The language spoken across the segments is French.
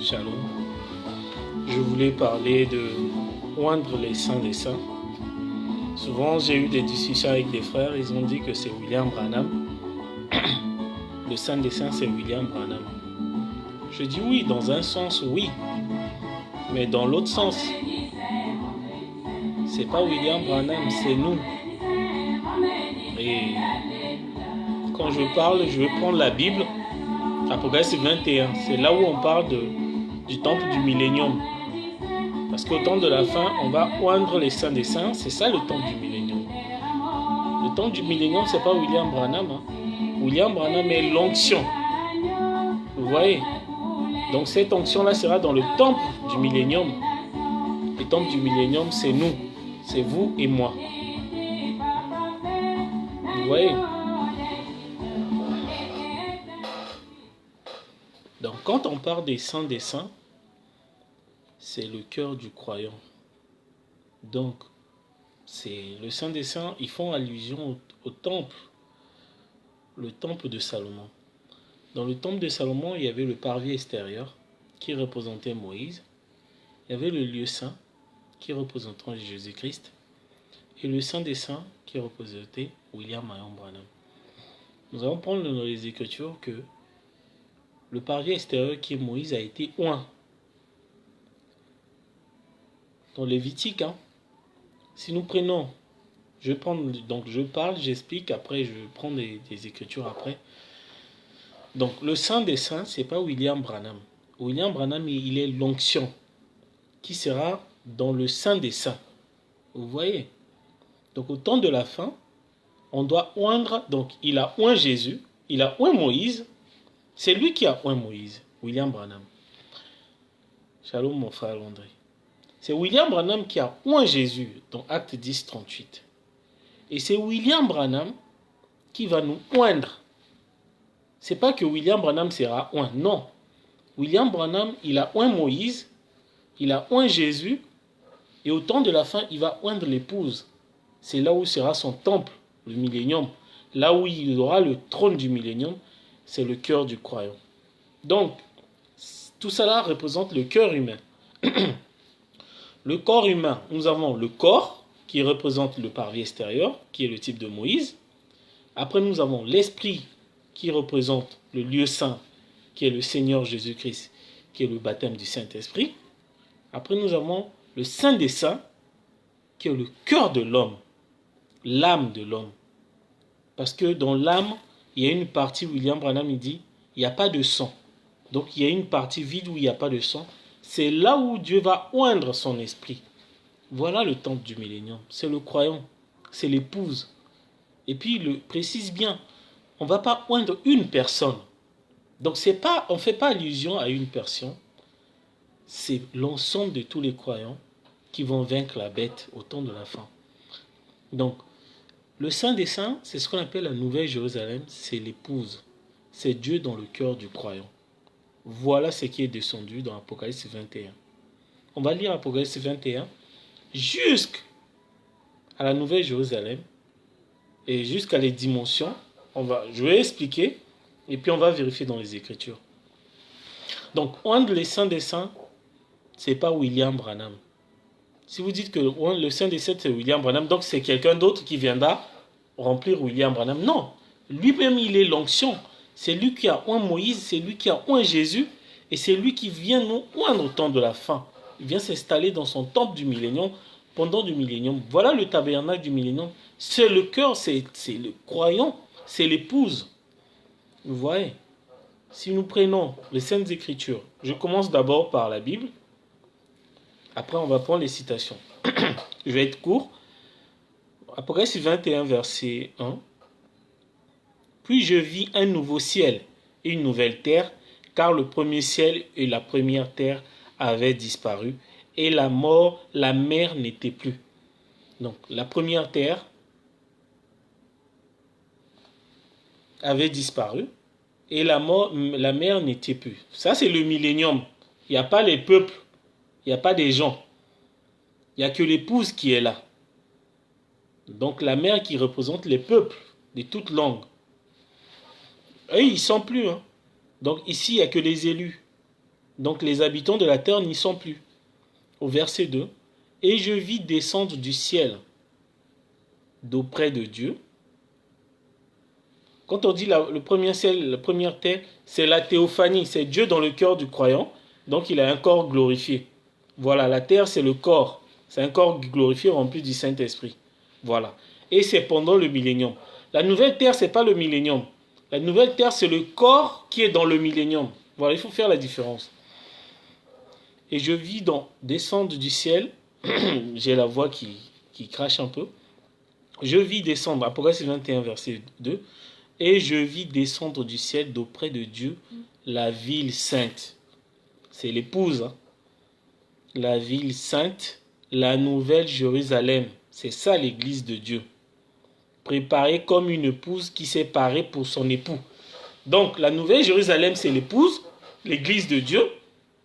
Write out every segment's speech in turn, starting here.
Shalom. Je voulais parler de oindre les saints des saints. Souvent, j'ai eu des discussions avec des frères, ils ont dit que c'est William Branham. Le saint des saints, c'est William Branham. Je dis oui, dans un sens, oui. Mais dans l'autre sens, c'est pas William Branham, c'est nous. Et quand je parle, je vais prendre la Bible, Apocalypse 21. C'est là où on parle du temple du millénium. Parce qu'au temps de la fin, on va oindre les saints des saints. C'est ça le temple du millénium. Le temple du millénium, c'est pas William Branham. William Branham est l'onction. Vous voyez? Donc cette onction-là sera dans le temple du millénium. Le temple du millénium, c'est nous. C'est vous et moi. Vous voyez? Donc quand on parle des saints, c'est le cœur du croyant. Donc, c'est le saint des saints, ils font allusion au temple. Le temple de Salomon. Dans le temple de Salomon, il y avait le parvis extérieur qui représentait Moïse. Il y avait le lieu saint qui représentait Jésus-Christ. Et le saint des saints qui représentait William Marion Branham. Nous allons prendre dans les Écritures que le parvis extérieur qui est Moïse a été oint. Dans Lévitique, si nous prenons, je parle, j'explique, après je prends des Écritures après. Donc le saint des saints, c'est pas William Branham. William Branham, il est l'onction qui sera dans le saint des saints. Vous voyez? Donc au temps de la fin, on doit oindre, donc il a oint Jésus, il a oint Moïse, c'est lui qui a oint Moïse, William Branham. Shalom mon frère André. C'est William Branham qui a oint Jésus dans Acte 10, 38. Et c'est William Branham qui va nous oindre. C'est pas que William Branham sera oint, non. William Branham, il a oint Moïse, il a oint Jésus, et au temps de la fin, il va oindre l'épouse. C'est là où sera son temple, le millénium. Là où il aura le trône du millénium, c'est le cœur du croyant. Donc, tout cela représente le cœur humain. Le corps humain, nous avons le corps qui représente le parvis extérieur, qui est le type de Moïse. Après, nous avons l'esprit qui représente le lieu saint, qui est le Seigneur Jésus-Christ, qui est le baptême du Saint-Esprit. Après, nous avons le Saint des Saints, qui est le cœur de l'homme, l'âme de l'homme. Parce que dans l'âme, il y a une partie, William Branham il dit, il n'y a pas de sang. Donc il y a une partie vide où il n'y a pas de sang. C'est là où Dieu va oindre son esprit. Voilà le temple du millénium. C'est le croyant, c'est l'épouse. Et puis il le précise bien, on ne va pas oindre une personne. Donc on ne fait pas allusion à une personne. C'est l'ensemble de tous les croyants qui vont vaincre la bête au temps de la fin. Donc, le Saint des Saints, c'est ce qu'on appelle la Nouvelle Jérusalem, c'est l'épouse. C'est Dieu dans le cœur du croyant. Voilà ce qui est descendu dans Apocalypse 21. On va lire Apocalypse 21 jusqu'à la Nouvelle Jérusalem et jusqu'à les dimensions. Je vais expliquer et puis on va vérifier dans les Écritures. Donc, oindre les saints des saints, c'est pas William Branham. Si vous dites que le saint des saints c'est William Branham, donc c'est quelqu'un d'autre qui viendra remplir William Branham. Non, lui-même il est l'onction. C'est lui qui a oint Moïse, c'est lui qui a oint Jésus, et c'est lui qui vient nous oindre au temps de la fin. Il vient s'installer dans son temple du millénium, pendant du millénium. Voilà le tabernacle du millénium. C'est le cœur, c'est le croyant, c'est l'épouse. Vous voyez? Si nous prenons les Saintes Écritures, je commence d'abord par la Bible, après on va prendre les citations. Je vais être court. Apocalypse 21, verset 1. Puis je vis un nouveau ciel et une nouvelle terre, car le premier ciel et la première terre avaient disparu, et la mer n'était plus. Donc la première terre avait disparu, et la mer n'était plus. Ça c'est le millénium. Il n'y a pas les peuples, il n'y a pas des gens. Il n'y a que l'épouse qui est là. Donc la mer qui représente les peuples de toutes langues. Eux, ils ne sont plus. Donc ici, il n'y a que les élus. Donc les habitants de la terre n'y sont plus. Au verset 2. Et je vis descendre du ciel d'auprès de Dieu. Quand on dit le premier ciel, la première terre, c'est la théophanie, c'est Dieu dans le cœur du croyant, donc il a un corps glorifié. Voilà, la terre c'est le corps, c'est un corps glorifié rempli du Saint-Esprit. Voilà, et c'est pendant le millénium. La nouvelle terre, c'est pas le millénium. La nouvelle terre, c'est le corps qui est dans le millénium. Voilà, il faut faire la différence. Et je vis descendre du ciel, j'ai la voix qui crache un peu. Je vis descendre, Apocalypse 21, verset 2, et je vis descendre du ciel d'auprès de Dieu la ville sainte. C'est l'épouse, hein. La ville sainte, la nouvelle Jérusalem. C'est ça l'église de Dieu. Préparée comme une épouse qui s'est parée pour son époux. Donc la nouvelle Jérusalem, c'est l'épouse, l'église de Dieu.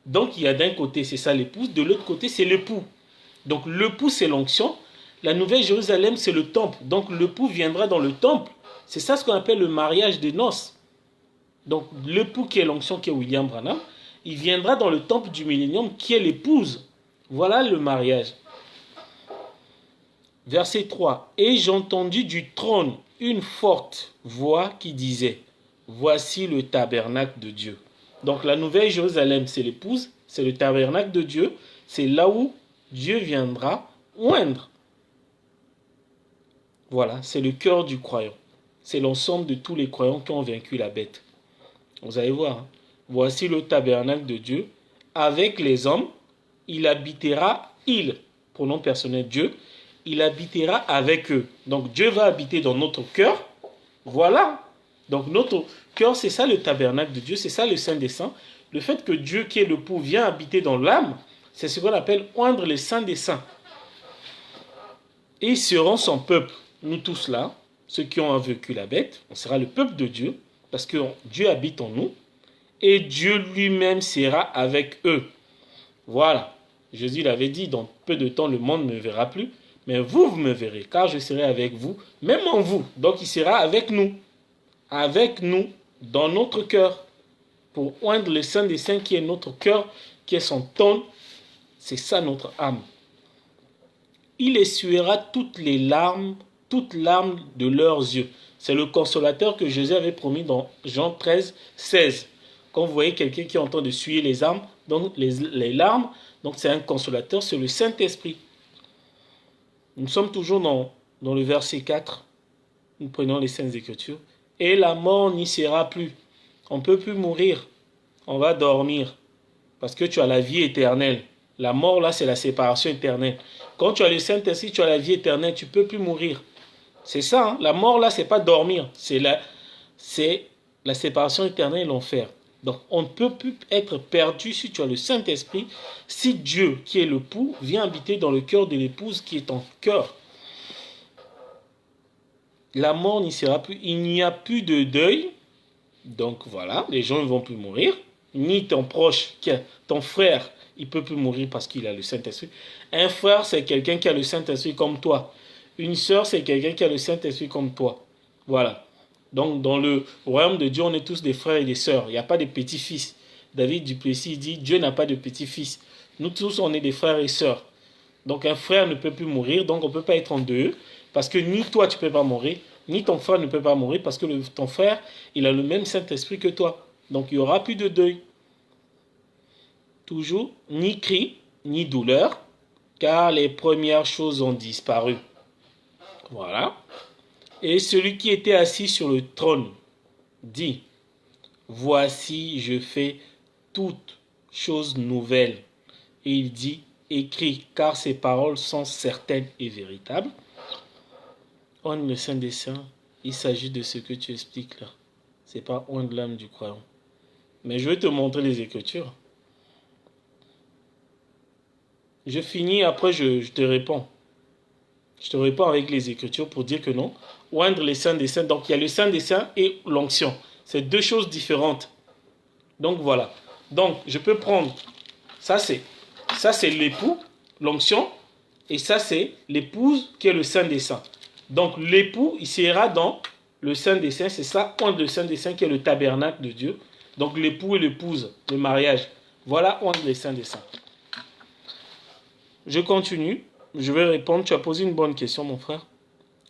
Donc il y a d'un côté, c'est ça l'épouse, de l'autre côté, c'est l'époux. Donc l'époux, c'est l'onction. La nouvelle Jérusalem, c'est le temple. Donc l'époux viendra dans le temple. C'est ça ce qu'on appelle le mariage des noces. Donc l'époux qui est l'onction, qui est William Branham, il viendra dans le temple du millénium qui est l'épouse. Voilà le mariage. Verset 3. Et j'entendis du trône une forte voix qui disait, voici le tabernacle de Dieu. Donc la nouvelle Jérusalem, c'est l'épouse, c'est le tabernacle de Dieu, c'est là où Dieu viendra oindre. Voilà, c'est le cœur du croyant. C'est l'ensemble de tous les croyants qui ont vaincu la bête. Vous allez voir, hein. Voici le tabernacle de Dieu. Avec les hommes, il habitera, pronom personnel Dieu, il habitera avec eux. Donc Dieu va habiter dans notre cœur. Voilà. Donc notre cœur, c'est ça le tabernacle de Dieu, c'est ça le Saint des Saints. Le fait que Dieu qui est le pour vient habiter dans l'âme, c'est ce qu'on appelle oindre les saints des saints. Et ils seront son peuple. Nous tous là, ceux qui ont vaincu la bête, on sera le peuple de Dieu, parce que Dieu habite en nous, et Dieu lui-même sera avec eux. Voilà. Jésus l'avait dit, dans peu de temps, le monde ne me verra plus, mais vous me verrez, car je serai avec vous, même en vous. Donc il sera avec nous, dans notre cœur, pour oindre le Saint des Saints qui est notre cœur, qui est son trône. C'est ça notre âme. Il essuiera toutes larmes de leurs yeux. C'est le consolateur que Jésus avait promis dans Jean 13, 16. Quand vous voyez quelqu'un qui est en train de suer les larmes, donc les larmes, donc c'est un consolateur, c'est le Saint-Esprit. Nous sommes toujours dans le verset 4. Nous prenons les Saintes Écritures. Et la mort n'y sera plus. On ne peut plus mourir. On va dormir. Parce que tu as la vie éternelle. La mort, là, c'est la séparation éternelle. Quand tu as le Saint-Esprit, tu as la vie éternelle. Tu ne peux plus mourir. C'est ça, hein? La mort, là, c'est pas dormir. C'est la séparation éternelle et l'enfer. Donc, on ne peut plus être perdu si tu as le Saint-Esprit, si Dieu, qui est le l'époux, vient habiter dans le cœur de l'épouse qui est ton cœur. La mort n'y sera plus. Il n'y a plus de deuil. Donc, voilà, les gens ne vont plus mourir. Ni ton proche, ton frère, il ne peut plus mourir parce qu'il a le Saint-Esprit. Un frère, c'est quelqu'un qui a le Saint-Esprit comme toi. Une sœur, c'est quelqu'un qui a le Saint-Esprit comme toi. Voilà. Donc, dans le royaume de Dieu, on est tous des frères et des sœurs. Il n'y a pas de petits-fils. David Duplessis dit, Dieu n'a pas de petits-fils. Nous tous, on est des frères et sœurs. Donc, un frère ne peut plus mourir, donc on ne peut pas être en deuil, parce que ni toi, tu ne peux pas mourir, ni ton frère ne peut pas mourir, parce que ton frère, il a le même Saint-Esprit que toi. Donc, il n'y aura plus de deuil. Toujours, ni cri, ni douleur, car les premières choses ont disparu. Voilà. Et celui qui était assis sur le trône dit, voici, je fais toutes choses nouvelles. Et il dit, écris, car ces paroles sont certaines et véritables. On le Saint des Saints, il s'agit de ce que tu expliques là. C'est pas on de l'âme du croyant. Mais je vais te montrer les Écritures. Je finis, après je te réponds. Je te réponds avec les Écritures pour dire que non. Oindre les saints des saints. Donc il y a le saint des saints et l'onction. C'est deux choses différentes. Donc voilà. Donc je peux prendre. Ça c'est l'époux, l'onction. Et ça c'est l'épouse qui est le saint des saints. Donc l'époux, il sera dans le saint des saints. C'est ça, oindre le saint des saints qui est le tabernacle de Dieu. Donc l'époux et l'épouse, le mariage. Voilà oindre les saints des saints. Je continue. Je vais répondre. Tu as posé une bonne question, mon frère.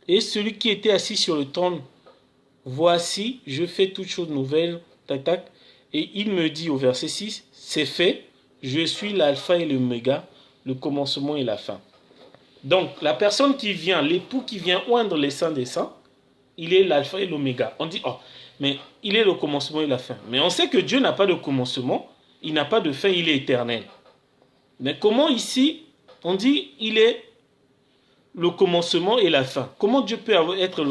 Et celui qui était assis sur le trône, voici, je fais toutes choses nouvelles. Tac, tac. Et il me dit au verset 6, c'est fait, je suis l'alpha et l'oméga, le commencement et la fin. Donc, la personne qui vient, l'époux qui vient oindre les saints des saints, il est l'alpha et l'oméga. On dit, oh, mais il est le commencement et la fin. Mais on sait que Dieu n'a pas de commencement, il n'a pas de fin, il est éternel. Mais comment ici, on dit, il est le commencement et la fin? Comment Dieu peut être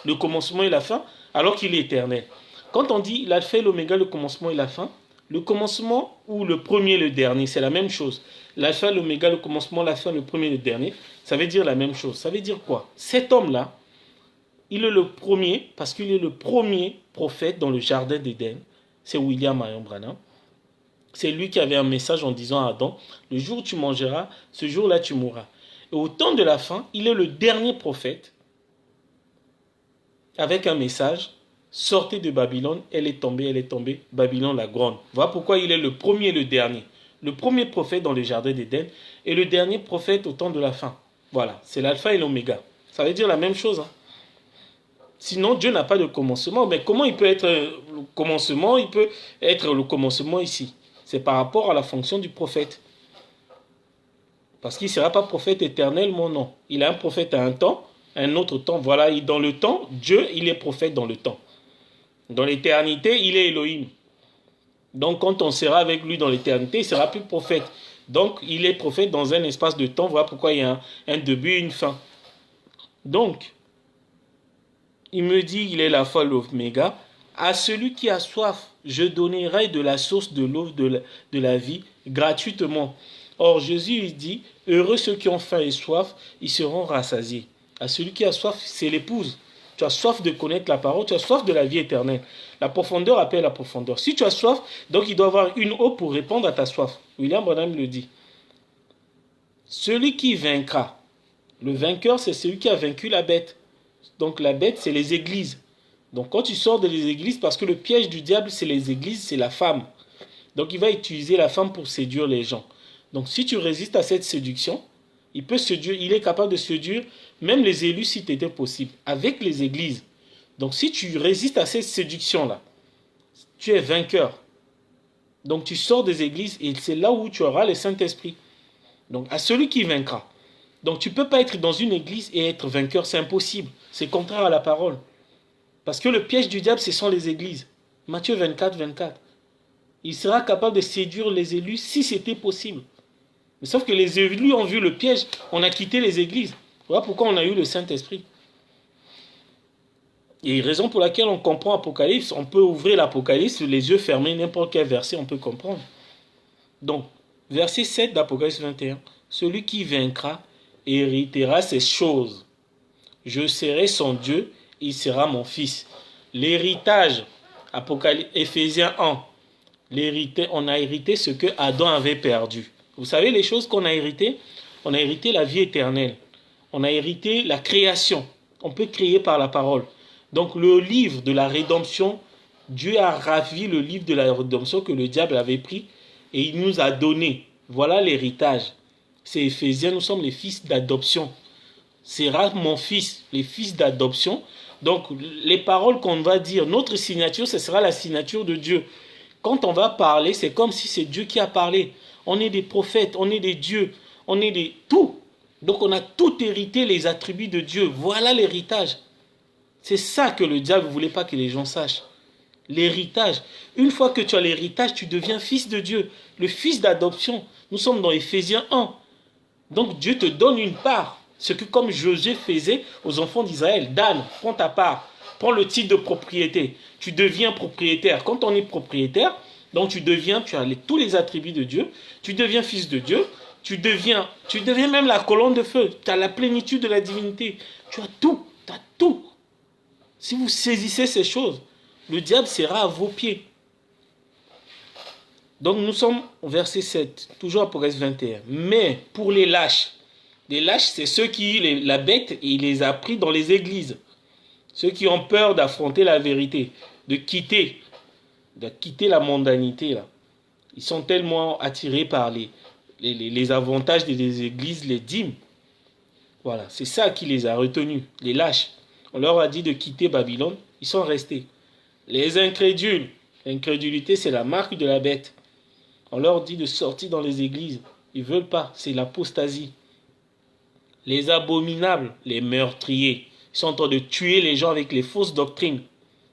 le commencement et la fin alors qu'il est éternel? Quand on dit l'alpha et l'oméga, le commencement et la fin, le commencement ou le premier et le dernier, c'est la même chose. L'alpha, l'oméga, le commencement, la fin, le premier et le dernier, ça veut dire la même chose. Ça veut dire quoi? Cet homme-là, il est le premier, parce qu'il est le premier prophète dans le jardin d'Éden. C'est William Marion Branham. C'est lui qui avait un message en disant à Adam, le jour où tu mangeras, ce jour-là tu mourras. Et au temps de la fin, il est le dernier prophète avec un message, sortez de Babylone, elle est tombée, Babylone la grande. Voilà pourquoi il est le premier et le dernier. Le premier prophète dans le jardin d'Éden et le dernier prophète au temps de la fin. Voilà, c'est l'alpha et l'oméga. Ça veut dire la même chose. Sinon, Dieu n'a pas de commencement. Mais comment il peut être le commencement? Il peut être le commencement ici. C'est par rapport à la fonction du prophète. Parce qu'il ne sera pas prophète éternellement, non. Il est un prophète à un temps, à un autre temps. Voilà, et dans le temps, Dieu, il est prophète dans le temps. Dans l'éternité, il est Elohim. Donc, quand on sera avec lui dans l'éternité, il ne sera plus prophète. Donc, il est prophète dans un espace de temps. Voilà pourquoi il y a un début et une fin. Donc, il me dit, il est l'alpha et l'oméga. À celui qui a soif, je donnerai de la source de l'eau de la vie gratuitement. Or, Jésus il dit, heureux ceux qui ont faim et soif, ils seront rassasiés. À celui qui a soif, c'est l'épouse. Tu as soif de connaître la parole, tu as soif de la vie éternelle. La profondeur appelle la profondeur. Si tu as soif, donc il doit y avoir une eau pour répondre à ta soif. William Branham le dit. Celui qui vaincra, le vainqueur, c'est celui qui a vaincu la bête. Donc la bête, c'est les églises. Donc quand tu sors des églises, parce que le piège du diable, c'est les églises, c'est la femme. Donc il va utiliser la femme pour séduire les gens. Donc si tu résistes à cette séduction, il est capable de séduire même les élus si c'était possible, avec les églises. Donc si tu résistes à cette séduction-là, tu es vainqueur. Donc tu sors des églises et c'est là où tu auras le Saint-Esprit. Donc à celui qui vaincra. Donc tu ne peux pas être dans une église et être vainqueur, c'est impossible. C'est contraire à la parole. Parce que le piège du diable, ce sont les églises. Matthieu 24, 24. Il sera capable de séduire les élus si c'était possible. Mais sauf que les élus ont vu le piège, on a quitté les églises. Voilà pourquoi on a eu le Saint-Esprit. Et raison pour laquelle on comprend Apocalypse, on peut ouvrir l'Apocalypse, les yeux fermés, n'importe quel verset, on peut comprendre. Donc, verset 7 d'Apocalypse 21. Celui qui vaincra héritera ces choses. Je serai son Dieu, il sera mon fils. L'héritage, Éphésiens 1. On a hérité ce que Adam avait perdu. Vous savez les choses qu'on a héritées? On a hérité la vie éternelle. On a hérité la création. On peut créer par la parole. Donc le livre de la rédemption, Dieu a ravi le livre de la rédemption que le diable avait pris et il nous a donné. Voilà l'héritage. C'est Éphésiens, nous sommes les fils d'adoption. Sera mon fils, les fils d'adoption. Donc les paroles qu'on va dire, notre signature, ce sera la signature de Dieu. Quand on va parler, c'est comme si c'est Dieu qui a parlé. On est des prophètes, on est des dieux, on est des tout. Donc on a tout hérité les attributs de Dieu. Voilà l'héritage. C'est ça que le diable ne voulait pas que les gens sachent. L'héritage. Une fois que tu as l'héritage, tu deviens fils de Dieu. Le fils d'adoption. Nous sommes dans Éphésiens 1. Donc Dieu te donne une part. Ce que comme Josué faisait aux enfants d'Israël. Dan, prends ta part. Prends le titre de propriété. Tu deviens propriétaire. Quand on est propriétaire, donc tu as tous les attributs de Dieu. Tu deviens fils de Dieu. Tu deviens même la colonne de feu. Tu as la plénitude de la divinité. Tu as tout. Tu as tout. Si vous saisissez ces choses, le diable sera à vos pieds. Donc nous sommes au verset 7, toujours Apocalypse 21. Mais pour les lâches c'est ceux qui, la bête, il les a pris dans les églises. Ceux qui ont peur d'affronter la vérité, de quitter la mondanité. Là. Ils sont tellement attirés par les avantages des églises, les dîmes. Voilà, c'est ça qui les a retenus, les lâches. On leur a dit de quitter Babylone, ils sont restés. Les incrédules, l'incrédulité c'est la marque de la bête. On leur dit de sortir dans les églises, ils ne veulent pas, c'est l'apostasie. Les abominables, les meurtriers, ils sont en train de tuer les gens avec les fausses doctrines.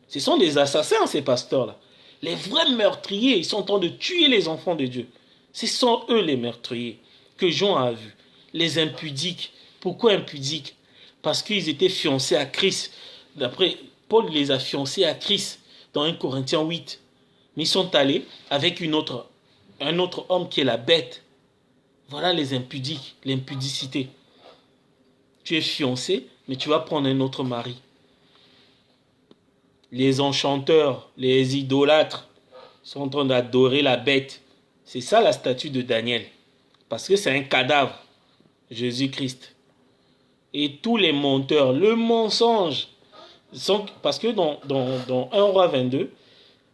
Ce sont des assassins ces pasteurs-là. Les vrais meurtriers, ils sont en train de tuer les enfants de Dieu. Ce sont eux les meurtriers que Jean a vus. Les impudiques. Pourquoi impudiques? Parce qu'ils étaient fiancés à Christ. D'après Paul les a fiancés à Christ dans 1 Corinthiens 8. Mais ils sont allés avec un autre homme qui est la bête. Voilà les impudiques, l'impudicité. Tu es fiancé, mais tu vas prendre un autre mari. Les enchanteurs, les idolâtres sont en train d'adorer la bête. C'est ça la statue de Daniel. Parce que c'est un cadavre, Jésus-Christ. Et tous les menteurs, le mensonge. Parce que dans 1 Roi 22,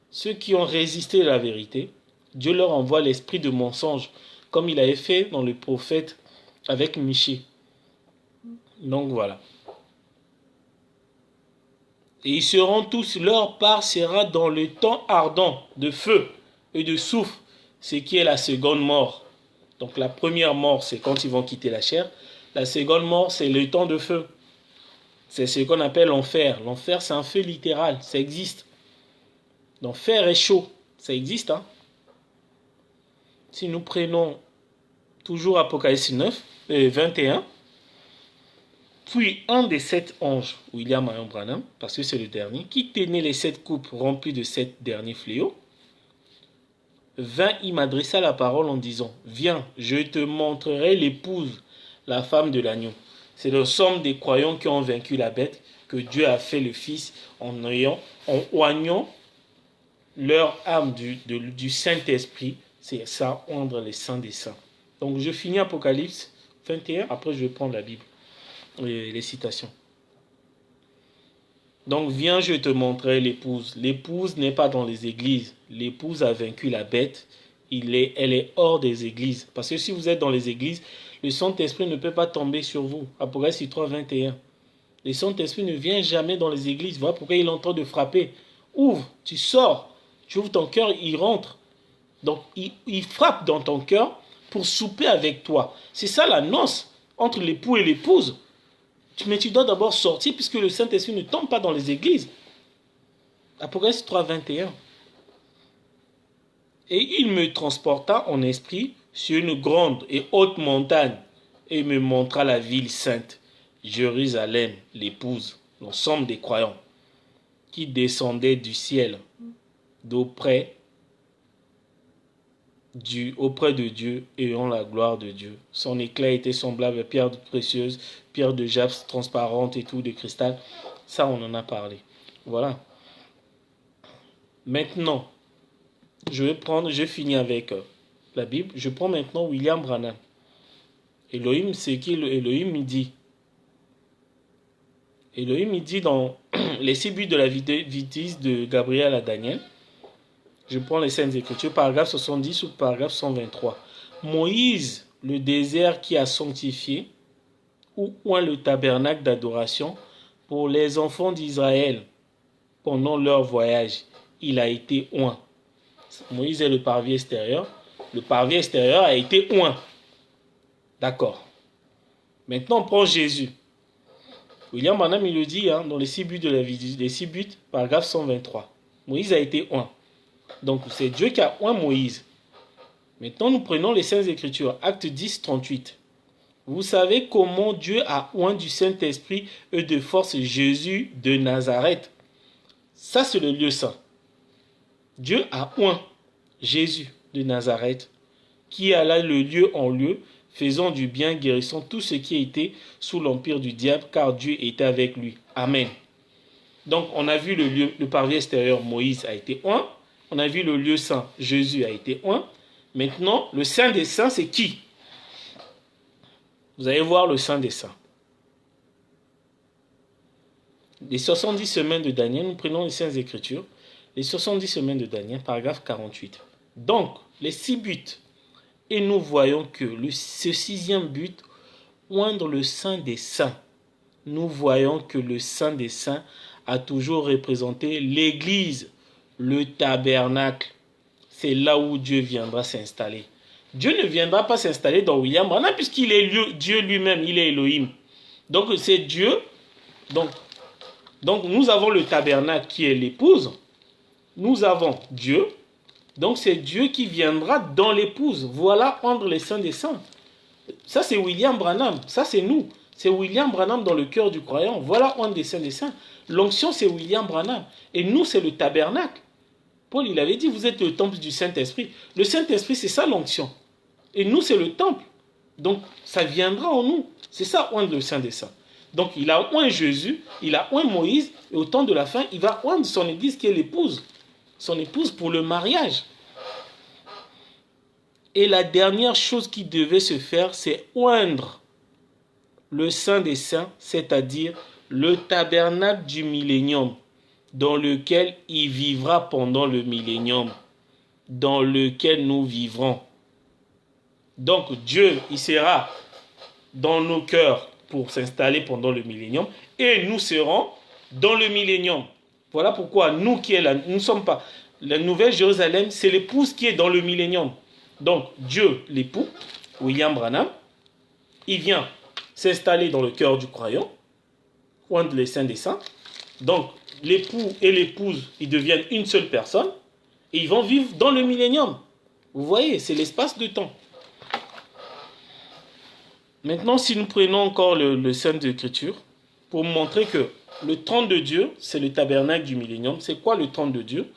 ceux qui ont résisté à la vérité, Dieu leur envoie l'esprit de mensonge, comme il avait fait dans le prophète avec Michée. Donc voilà. Et ils seront tous, leur part sera dans le temps ardent de feu et de soufre, ce qui est la seconde mort. Donc la première mort, c'est quand ils vont quitter la chair. La seconde mort, c'est le temps de feu. C'est ce qu'on appelle l'enfer. L'enfer, c'est un feu littéral, ça existe. L'enfer est chaud, ça existe. Hein? Si nous prenons toujours Apocalypse 21, puis un des 7 anges, William Marion Branham, parce que c'est le dernier, qui tenait les 7 coupes remplies de 7 derniers fléaux, vint, il m'adressa la parole en disant, viens, je te montrerai l'épouse, la femme de l'agneau. C'est le somme des croyants qui ont vaincu la bête, que Dieu a fait le Fils en oignant leur âme du Saint-Esprit. C'est ça, rendre les saints des saints. Donc je finis Apocalypse 21, après je vais prendre la Bible. Les citations. Donc viens, je te montrerai l'épouse. L'épouse n'est pas dans les églises. L'épouse a vaincu la bête. Elle est hors des églises. Parce que si vous êtes dans les églises, le Saint-Esprit ne peut pas tomber sur vous. Apocalypse 3, 21. Le Saint-Esprit ne vient jamais dans les églises. Voilà pourquoi il est en train de frapper. Ouvre, tu sors, tu ouvres ton cœur, il rentre. Donc il frappe dans ton cœur pour souper avec toi. C'est ça la noce entre l'époux et l'épouse. Mais tu dois d'abord sortir puisque le Saint-Esprit ne tombe pas dans les églises. Apocalypse 3, 21. Et il me transporta en esprit sur une grande et haute montagne et me montra la ville sainte, Jérusalem, l'épouse, l'ensemble des croyants, qui descendait du ciel auprès de Dieu et en la gloire de Dieu. Son éclat était semblable à pierre précieuse, pierre de jaspe transparente et tout, de cristal. Ça, on en a parlé. Voilà. Maintenant, je finis avec la Bible. Je prends maintenant William Branham. Elohim, c'est qui Elohim il dit? Elohim il dit dans les 6 buts de la vitesse de Gabriel à Daniel. Je prends les Saintes Écritures, paragraphe 70 ou paragraphe 123. Moïse, le désert qui a sanctifié, ou le tabernacle d'adoration pour les enfants d'Israël pendant leur voyage, il a été oint. Moïse est le parvis extérieur. Le parvis extérieur a été oint. D'accord. Maintenant, on prend Jésus. William Branham, il le dit dans les 6 buts de la vie, les 6 buts, paragraphe 123. Moïse a été oint. Donc, c'est Dieu qui a oint Moïse. Maintenant, nous prenons les Saintes Écritures. Acte 10, 38. Vous savez comment Dieu a oint du Saint-Esprit et de force Jésus de Nazareth. Ça, c'est le lieu saint. Dieu a oint Jésus de Nazareth, qui alla le lieu en lieu, faisant du bien, guérissant tout ce qui était sous l'empire du diable, car Dieu était avec lui. Amen. Donc, on a vu le parvis extérieur, Moïse a été oint. On a vu le lieu saint, Jésus a été oint. Maintenant, le Saint des Saints, c'est qui? Vous allez voir le Saint des Saints. Les 70 semaines de Daniel, nous prenons les Saintes Écritures. Les 70 semaines de Daniel, paragraphe 48. Donc, les 6 buts. Et nous voyons que ce sixième but, oindre le Saint des Saints. Nous voyons que le Saint des Saints a toujours représenté l'Église, le tabernacle. C'est là où Dieu viendra s'installer. Dieu ne viendra pas s'installer dans William Branham puisqu'il est Dieu lui-même, il est Elohim. Donc c'est Dieu. Donc nous avons le tabernacle qui est l'épouse. Nous avons Dieu. Donc c'est Dieu qui viendra dans l'épouse. Voilà entre les saints des saints. Ça c'est William Branham. Ça c'est nous. C'est William Branham dans le cœur du croyant. Voilà entre les saints des saints. L'onction c'est William Branham. Et nous c'est le tabernacle. Paul il avait dit vous êtes le temple du Saint-Esprit. Le Saint-Esprit c'est ça l'onction. Et nous c'est le temple. Donc ça viendra en nous. C'est ça oindre le Saint des Saints. Donc il a oint Jésus, il a oint Moïse, et au temps de la fin, il va oindre son église qui est l'épouse. Son épouse pour le mariage. Et la dernière chose qui devait se faire, c'est oindre le Saint des Saints, c'est-à-dire le tabernacle du millénium, dans lequel il vivra pendant le millénium, dans lequel nous vivrons. Donc Dieu, il sera dans nos cœurs pour s'installer pendant le millénium, et nous serons dans le millénium. Voilà pourquoi nous qui est là, nous ne sommes pas. La Nouvelle Jérusalem, c'est l'épouse qui est dans le millénium. Donc Dieu, l'époux, William Branham, il vient s'installer dans le cœur du croyant, oindre les saints des saints. Donc l'époux et l'épouse, ils deviennent une seule personne, et ils vont vivre dans le millénium. Vous voyez, c'est l'espace de temps. Maintenant, si nous prenons encore le Sainte Écriture, pour montrer que le trône de Dieu, c'est le tabernacle du millénium. C'est quoi le trône de Dieu?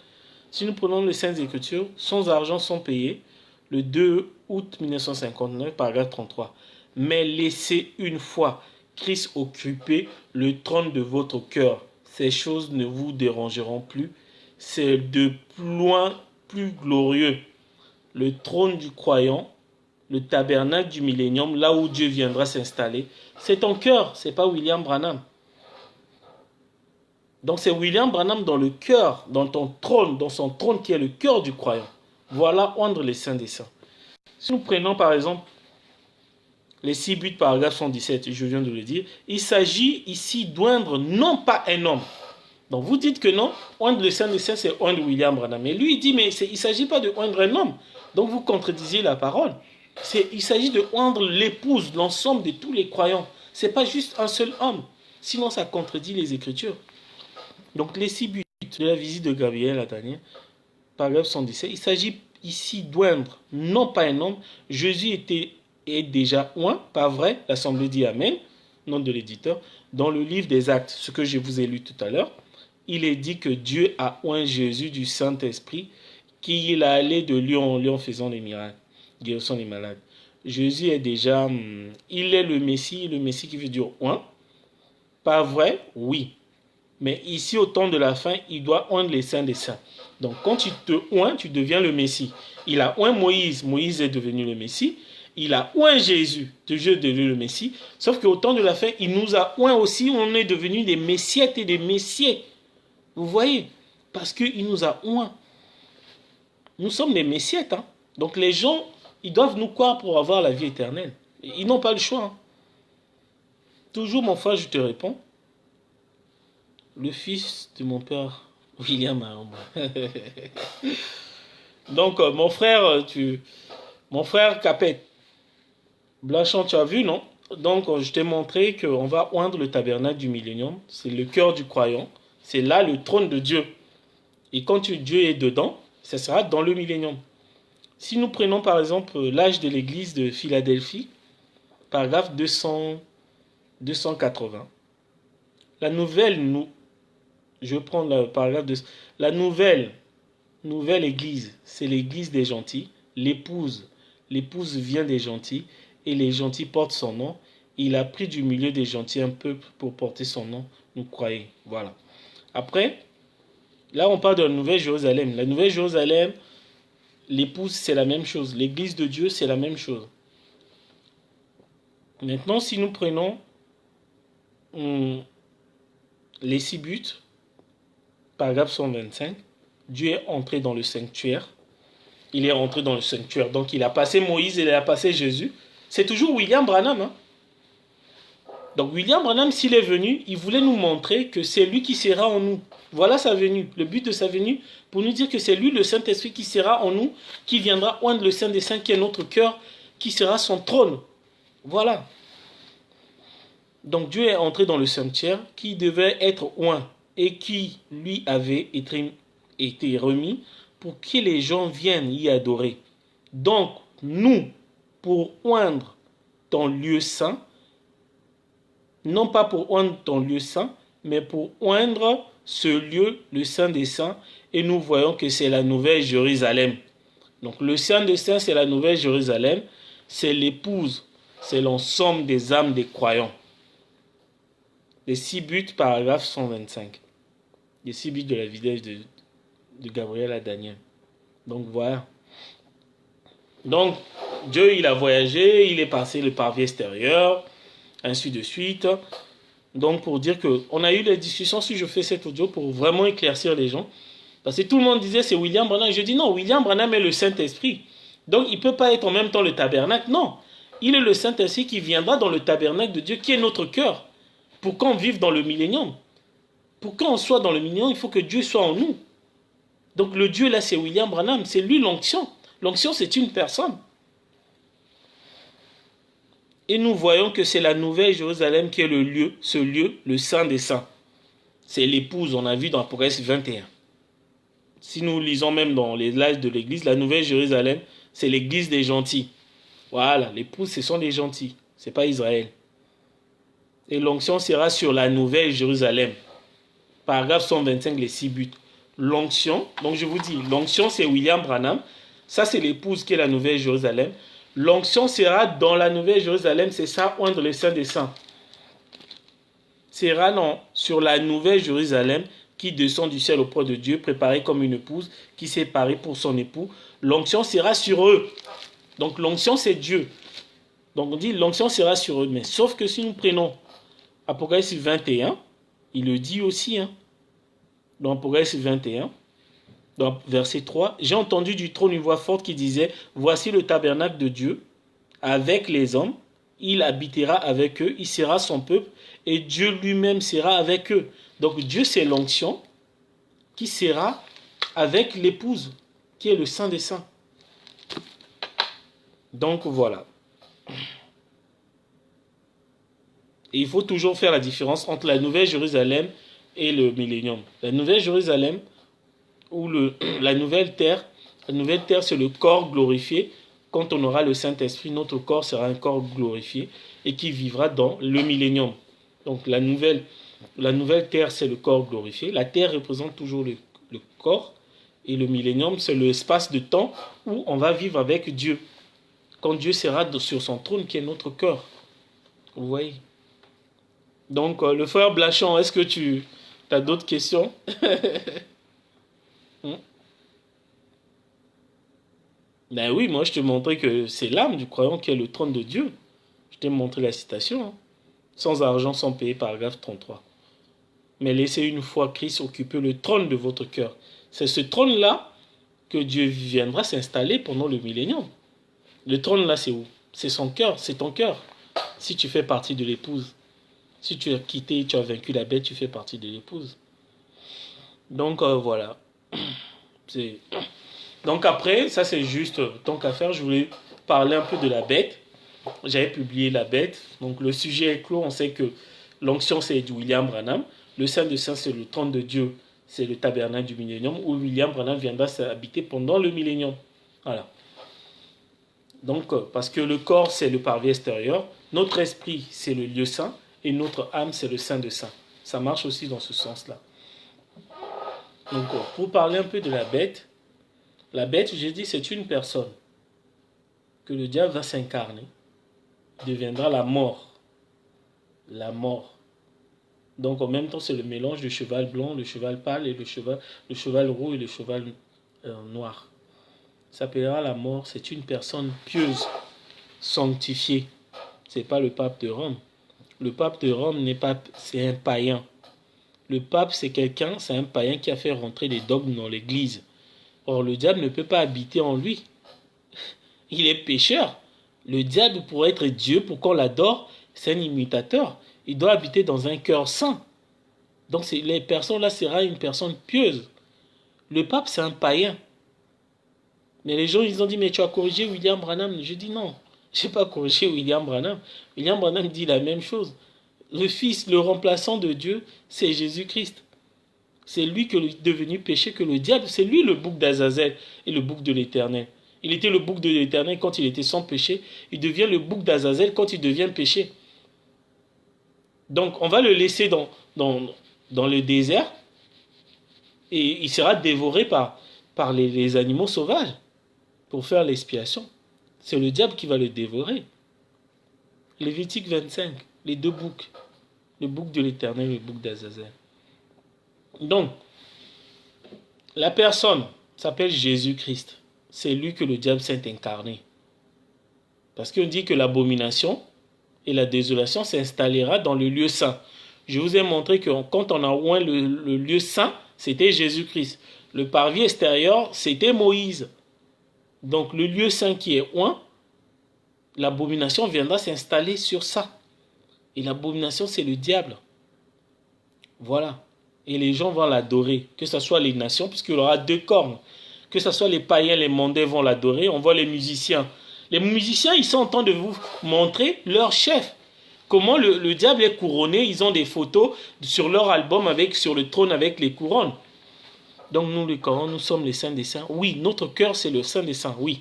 Si nous prenons les Saintes Écritures, sans argent sont payés le 2 août 1959, paragraphe 33. Mais laissez une fois Christ occuper le trône de votre cœur. Ces choses ne vous dérangeront plus. C'est de loin plus glorieux. Le trône du croyant, le tabernacle du millénium, là où Dieu viendra s'installer, c'est ton cœur, c'est pas William Branham. Donc c'est William Branham dans le cœur, dans ton trône, dans son trône qui est le cœur du croyant. Voilà oindre les saints des saints. Si nous prenons par exemple les 6 buts, paragraphe 117, je viens de le dire, il s'agit ici d'oindre non pas un homme. Donc vous dites que non, oindre le saint des saints, c'est oindre William Branham. Mais lui, il dit, mais il ne s'agit pas de oindre un homme. Donc vous contredisez la parole. Il s'agit de oindre l'épouse, l'ensemble de tous les croyants. Ce n'est pas juste un seul homme. Sinon, ça contredit les Écritures. Donc les 6 buts de la visite de Gabriel à Daniel, paragraphe 117, il s'agit ici d'oindre non pas un homme. Jésus est déjà oint, pas vrai? L'Assemblée dit Amen, nom de l'éditeur. Dans le livre des Actes, ce que je vous ai lu tout à l'heure, il est dit que Dieu a oint Jésus du Saint-Esprit, qu'il a allé de lieu en lieu en faisant les miracles, guérissant les malades. Jésus est déjà, il est le Messie qui veut dire oint. Pas vrai? Oui. Mais ici, au temps de la fin, il doit oindre les saints des saints. Donc, quand tu te oins, tu deviens le Messie. Il a oint Moïse. Moïse est devenu le Messie. Il a oint Jésus. Dieu est devenu le Messie. Sauf qu'au temps de la fin, il nous a oint aussi. On est devenus des Messiettes et des Messiers. Vous voyez? Parce qu'il nous a oint. Nous sommes des Messiettes. Hein? Donc, les gens, ils doivent nous croire pour avoir la vie éternelle. Ils n'ont pas le choix. Hein? Toujours, mon frère, je te réponds. Le fils de mon père, William Mahoma. Donc, mon frère Capet, Blanchon, tu as vu, non? Donc, je t'ai montré qu'on va oindre le tabernacle du millénium. C'est le cœur du croyant. C'est là le trône de Dieu. Et quand Dieu est dedans, ça sera dans le millénium. Si nous prenons par exemple l'âge de l'église de Philadelphie, paragraphe 280. La nouvelle, je prends le paragraphe de la nouvelle église, c'est l'église des gentils. L'épouse vient des gentils et les gentils portent son nom. Il a pris du milieu des gentils un peuple pour porter son nom. Nous croyez, voilà. Après, là on parle de la Nouvelle Jérusalem. La Nouvelle Jérusalem, l'épouse c'est la même chose. L'église de Dieu c'est la même chose. Maintenant, si nous prenons les 6 buts, paragraphe 125, Dieu est entré dans le sanctuaire. il est rentré dans le sanctuaire. Donc il a passé Moïse et il a passé Jésus. C'est toujours William Branham. Hein. Donc William Branham, s'il est venu, il voulait nous montrer que c'est lui qui sera en nous. Voilà sa venue. Le but de sa venue, pour nous dire que c'est lui, le Saint-Esprit, qui sera en nous, qui viendra oindre le Saint des Saints, qui est notre cœur, qui sera son trône. Voilà. Donc Dieu est entré dans le sanctuaire qui devait être oint et qui lui avait été remis pour que les gens viennent y adorer. Donc nous, pour oindre ton lieu saint, non pas pour oindre ton lieu saint, mais pour oindre ce lieu, le Saint des Saints, et nous voyons que c'est la Nouvelle Jérusalem. Donc le Saint des Saints, c'est la Nouvelle Jérusalem, c'est l'épouse, c'est l'ensemble des âmes des croyants. Les 6 buts, paragraphe 125. Les 6 buts de la vidéo de Gabriel à Daniel. Donc voilà. Donc Dieu, il a voyagé, il est passé le parvis extérieur, ainsi de suite. Donc pour dire que on a eu des discussions, si je fais cet audio, pour vraiment éclaircir les gens. Parce que tout le monde disait c'est William Branham. Je dis non, William Branham est le Saint-Esprit. Donc il ne peut pas être en même temps le tabernacle. Non, il est le Saint-Esprit qui viendra dans le tabernacle de Dieu, qui est notre cœur. Pour qu'on vive dans le millénium. Pour qu'on soit dans le millénium, il faut que Dieu soit en nous. Donc le Dieu là, c'est William Branham. C'est lui l'onction. L'onction, c'est une personne. Et nous voyons que c'est la Nouvelle Jérusalem qui est le lieu, ce lieu, le Saint des Saints. C'est l'épouse, on a vu dans Apocalypse 21. Si nous lisons même dans les lives de l'église, la Nouvelle Jérusalem, c'est l'église des gentils. Voilà, l'épouse, ce sont les gentils. Ce n'est pas Israël. Et l'onction sera sur la Nouvelle Jérusalem. Paragraphe 125, les 6 buts. L'onction, donc je vous dis, l'onction c'est William Branham. Ça c'est l'épouse qui est la Nouvelle Jérusalem. L'onction sera dans la Nouvelle Jérusalem, c'est ça, oindre le Saint des Saints. Sera non, sur la Nouvelle Jérusalem qui descend du ciel auprès de Dieu, préparée comme une épouse qui s'est parée pour son époux. L'onction sera sur eux. Donc l'onction c'est Dieu. Donc on dit l'onction sera sur eux. Mais sauf que si nous prenons Apocalypse 21, il le dit aussi, hein, dans Apocalypse 21, dans verset 3, j'ai entendu du trône une voix forte qui disait, voici le tabernacle de Dieu avec les hommes, il habitera avec eux, il sera son peuple, et Dieu lui-même sera avec eux. Donc Dieu, c'est l'onction qui sera avec l'épouse, qui est le Saint des Saints. Donc voilà. Et il faut toujours faire la différence entre la Nouvelle Jérusalem et le millénium. La Nouvelle Jérusalem, ou la Nouvelle Terre, c'est le corps glorifié. Quand on aura le Saint-Esprit, notre corps sera un corps glorifié et qui vivra dans le millénium. Donc la nouvelle Terre, c'est le corps glorifié. La Terre représente toujours le corps. Et le millénium, c'est l'espace de temps où on va vivre avec Dieu. Quand Dieu sera sur son trône, qui est notre cœur. Vous voyez? Donc, le frère Blachon, est-ce que tu as d'autres questions? Ben oui, moi je te montrais que c'est l'âme du croyant qui est le trône de Dieu. Je t'ai montré la citation. Hein. Sans argent, sans payer, paragraphe 33. Mais laissez une fois Christ occuper le trône de votre cœur. C'est ce trône-là que Dieu viendra s'installer pendant le millénium. Le trône là, c'est où? C'est son cœur, c'est ton cœur. Si tu fais partie de l'épouse. Si tu as quitté, tu as vaincu la bête, tu fais partie de l'épouse. Donc voilà. Donc après, ça c'est juste tant qu'à faire. Je voulais parler un peu de la bête. J'avais publié la bête. Donc le sujet est clos. On sait que l'onction c'est du William Branham. Le Saint de Saint c'est le trône de Dieu. C'est le tabernacle du millénium où William Branham viendra s'habiter pendant le millénium. Voilà. Donc parce que le corps c'est le parvis extérieur. Notre esprit c'est le lieu saint. Et notre âme, c'est le Saint de Saint. Ça marche aussi dans ce sens-là. Donc, pour parler un peu de la bête, j'ai dit, c'est une personne que le diable va s'incarner, deviendra la mort. La mort. Donc, en même temps, c'est le mélange du cheval blanc, le cheval pâle et le cheval roux et le cheval noir. Ça s'appellera la mort. C'est une personne pieuse, sanctifiée. Ce n'est pas le pape de Rome. Le pape de Rome c'est un païen. Le pape, c'est un païen qui a fait rentrer des dogmes dans l'église. Or, le diable ne peut pas habiter en lui. Il est pécheur. Le diable, pour être Dieu, pour qu'on l'adore, c'est un imitateur. Il doit habiter dans un cœur saint. Donc, les personnes là sera une personne pieuse. Le pape, c'est un païen. Mais les gens, ils ont dit, mais tu as corrigé William Branham. Je dis non, je n'ai pas corrigé William Branham. William Branham dit la même chose. Le Fils, le remplaçant de Dieu, c'est Jésus-Christ. C'est lui qui est devenu péché que le diable. C'est lui le bouc d'Azazel et le bouc de l'Éternel. Il était le bouc de l'Éternel quand il était sans péché. Il devient le bouc d'Azazel quand il devient péché. Donc, on va le laisser dans le désert et il sera dévoré par les animaux sauvages pour faire l'expiation. C'est le diable qui va le dévorer. Lévitique 25, les deux boucs. Le bouc de l'Éternel et le bouc d'Azazel. Donc, la personne s'appelle Jésus-Christ. C'est lui que le diable s'est incarné. Parce qu'on dit que l'abomination et la désolation s'installera dans le lieu saint. Je vous ai montré que quand on a oint le lieu saint, c'était Jésus-Christ. Le parvis extérieur, c'était Moïse. Donc le lieu saint qui est oint, l'abomination viendra s'installer sur ça. Et l'abomination, c'est le diable. Voilà. Et les gens vont l'adorer, que ce soit les nations, puisqu'il aura deux cornes. Que ce soit les païens, les mondains vont l'adorer. On voit les musiciens. Les musiciens, ils sont en train de vous montrer leur chef. Comment le diable est couronné. Ils ont des photos sur leur album sur le trône avec les couronnes. Donc nous, les Corans, nous sommes les saints des saints. Oui, notre cœur, c'est le saint des saints, oui.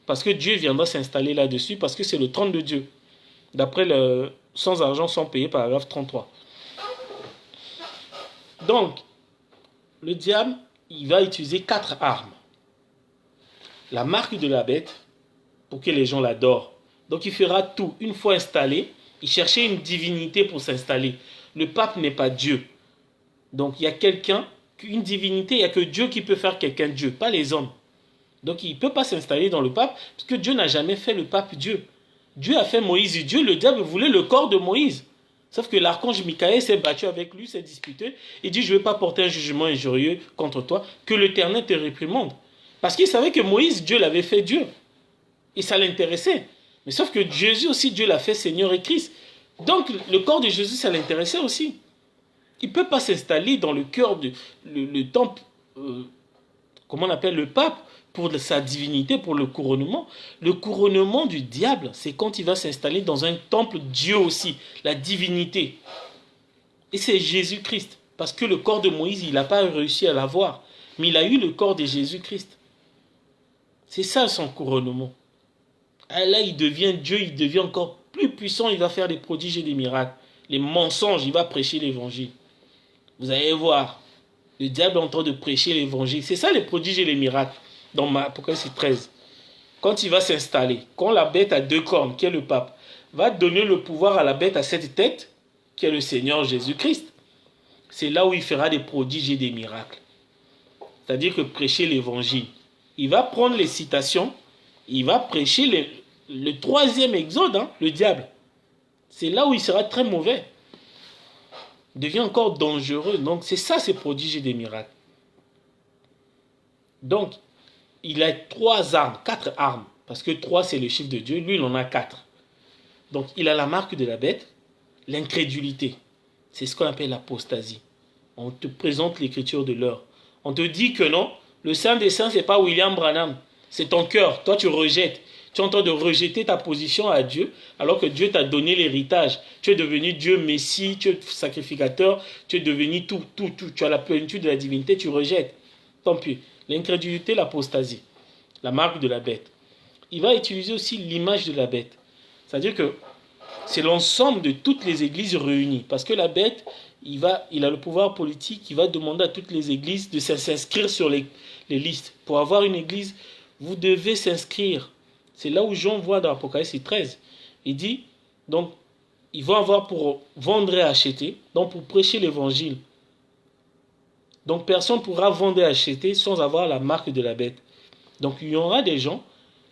Parce que Dieu viendra s'installer là-dessus, parce que c'est le trône de Dieu. D'après le sans argent, sans payer, paragraphe 33. Donc, le diable, il va utiliser 4 armes. La marque de la bête, pour que les gens l'adorent. Donc il fera tout. Une fois installé, il cherchait une divinité pour s'installer. Le pape n'est pas Dieu. Donc il y a quelqu'un, une divinité, il n'y a que Dieu qui peut faire quelqu'un Dieu, pas les hommes. Donc il ne peut pas s'installer dans le pape, parce que Dieu n'a jamais fait le pape Dieu. Dieu a fait Moïse Dieu, le diable voulait le corps de Moïse. Sauf que l'archange Michael s'est battu avec lui, s'est disputé. Il dit, je ne vais pas porter un jugement injurieux contre toi, que l'Éternel te réprimande. Parce qu'il savait que Moïse, Dieu l'avait fait Dieu. Et ça l'intéressait. Mais sauf que Jésus aussi, Dieu l'a fait Seigneur et Christ. Donc le corps de Jésus, ça l'intéressait aussi. Il ne peut pas s'installer dans le cœur le temple, comment on appelle le pape, pour sa divinité, pour le couronnement. Le couronnement du diable, c'est quand il va s'installer dans un temple Dieu aussi, la divinité. Et c'est Jésus-Christ. Parce que le corps de Moïse, il n'a pas réussi à l'avoir. Mais il a eu le corps de Jésus-Christ. C'est ça son couronnement. Et là, il devient Dieu, il devient encore plus puissant, il va faire des prodiges et des miracles. Les mensonges, il va prêcher l'évangile. Vous allez voir, le diable est en train de prêcher l'évangile. C'est ça les prodiges et les miracles dans Apocalypse 13. Quand il va s'installer, quand la bête à 2 cornes, qui est le pape, va donner le pouvoir à la bête à 7 têtes, qui est le Seigneur Jésus-Christ, c'est là où il fera des prodiges et des miracles. C'est-à-dire que prêcher l'évangile. Il va prendre les citations, il va prêcher le 3e exode, le diable. C'est là où il sera très mauvais. Il devient encore dangereux. Donc c'est ça, ces prodiges et des miracles. Donc, il a 3 armes, 4 armes. Parce que 3, c'est le chiffre de Dieu. Lui, il en a 4. Donc, il a la marque de la bête, l'incrédulité. C'est ce qu'on appelle l'apostasie. On te présente l'écriture de l'heure. On te dit que non, le Saint des Saints, ce n'est pas William Branham. C'est ton cœur. Toi, tu rejettes. Tu es en train de rejeter ta position à Dieu, alors que Dieu t'a donné l'héritage. Tu es devenu Dieu Messie, tu es sacrificateur, tu es devenu tout. Tu as la plénitude de la divinité, tu rejettes. Tant pis. L'incrédulité, l'apostasie. La marque de la bête. Il va utiliser aussi l'image de la bête. C'est-à-dire que c'est l'ensemble de toutes les églises réunies. Parce que la bête, il a le pouvoir politique, il va demander à toutes les églises de s'inscrire sur les listes. Pour avoir une église, vous devez s'inscrire. C'est là où Jean voit dans Apocalypse 13. Il dit, donc, ils vont avoir pour vendre et acheter, donc pour prêcher l'évangile. Donc personne ne pourra vendre et acheter sans avoir la marque de la bête. Donc il y aura des gens,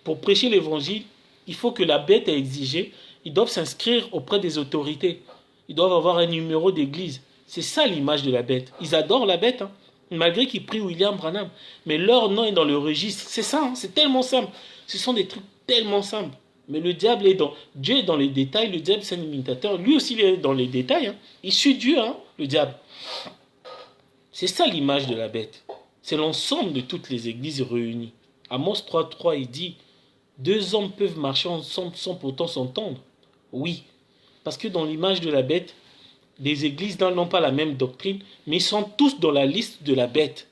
pour prêcher l'évangile, il faut que la bête ait exigé, ils doivent s'inscrire auprès des autorités. Ils doivent avoir un numéro d'église. C'est ça l'image de la bête. Ils adorent la bête. Malgré qu'ils prient William Branham. Mais leur nom est dans le registre. C'est ça, hein, c'est tellement simple. Ce sont des trucs tellement simples. Mais le diable est dans... Dieu est dans les détails. Le diable, c'est un imitateur. Lui aussi, il est dans les détails. Hein. Il suit Dieu, hein, le diable. C'est ça l'image de la bête. C'est l'ensemble de toutes les églises réunies. Amos 3.3, il dit, deux hommes peuvent marcher ensemble sans pourtant s'entendre. Oui, parce que dans l'image de la bête, les églises n'ont pas la même doctrine, mais ils sont tous dans la liste de la bête.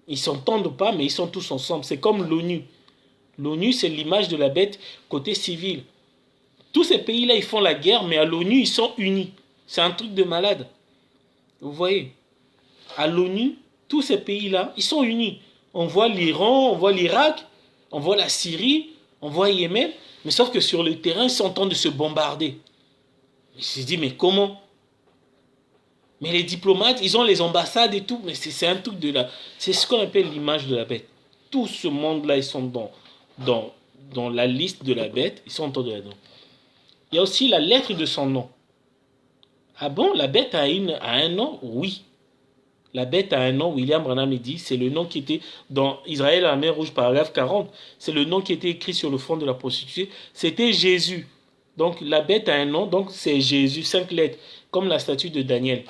Ils ne s'entendent pas, mais ils sont tous ensemble. C'est comme l'ONU. L'ONU, c'est l'image de la bête côté civil. Tous ces pays-là, ils font la guerre, mais à l'ONU, ils sont unis. C'est un truc de malade. Vous voyez, à l'ONU, tous ces pays-là, ils sont unis. On voit l'Iran, on voit l'Irak, on voit la Syrie, on voit Yémen, mais sauf que sur le terrain, ils sont en train de se bombarder. Je me suis dit, mais comment? Mais les diplomates, ils ont les ambassades et tout, mais c'est un truc de la... C'est ce qu'on appelle l'image de la bête. Tout ce monde-là, ils sont dans la liste de la bête, ils sont en train de là-dedans. Il y a aussi la lettre de son nom. Ah bon, la bête a un nom? Oui. La bête a un nom, William Branham dit, c'est le nom qui était dans Israël à la mer Rouge, paragraphe 40. C'est le nom qui était écrit sur le front de la prostituée. C'était Jésus. Donc la bête a un nom, donc c'est Jésus, 5 lettres, comme la statue de Daniel.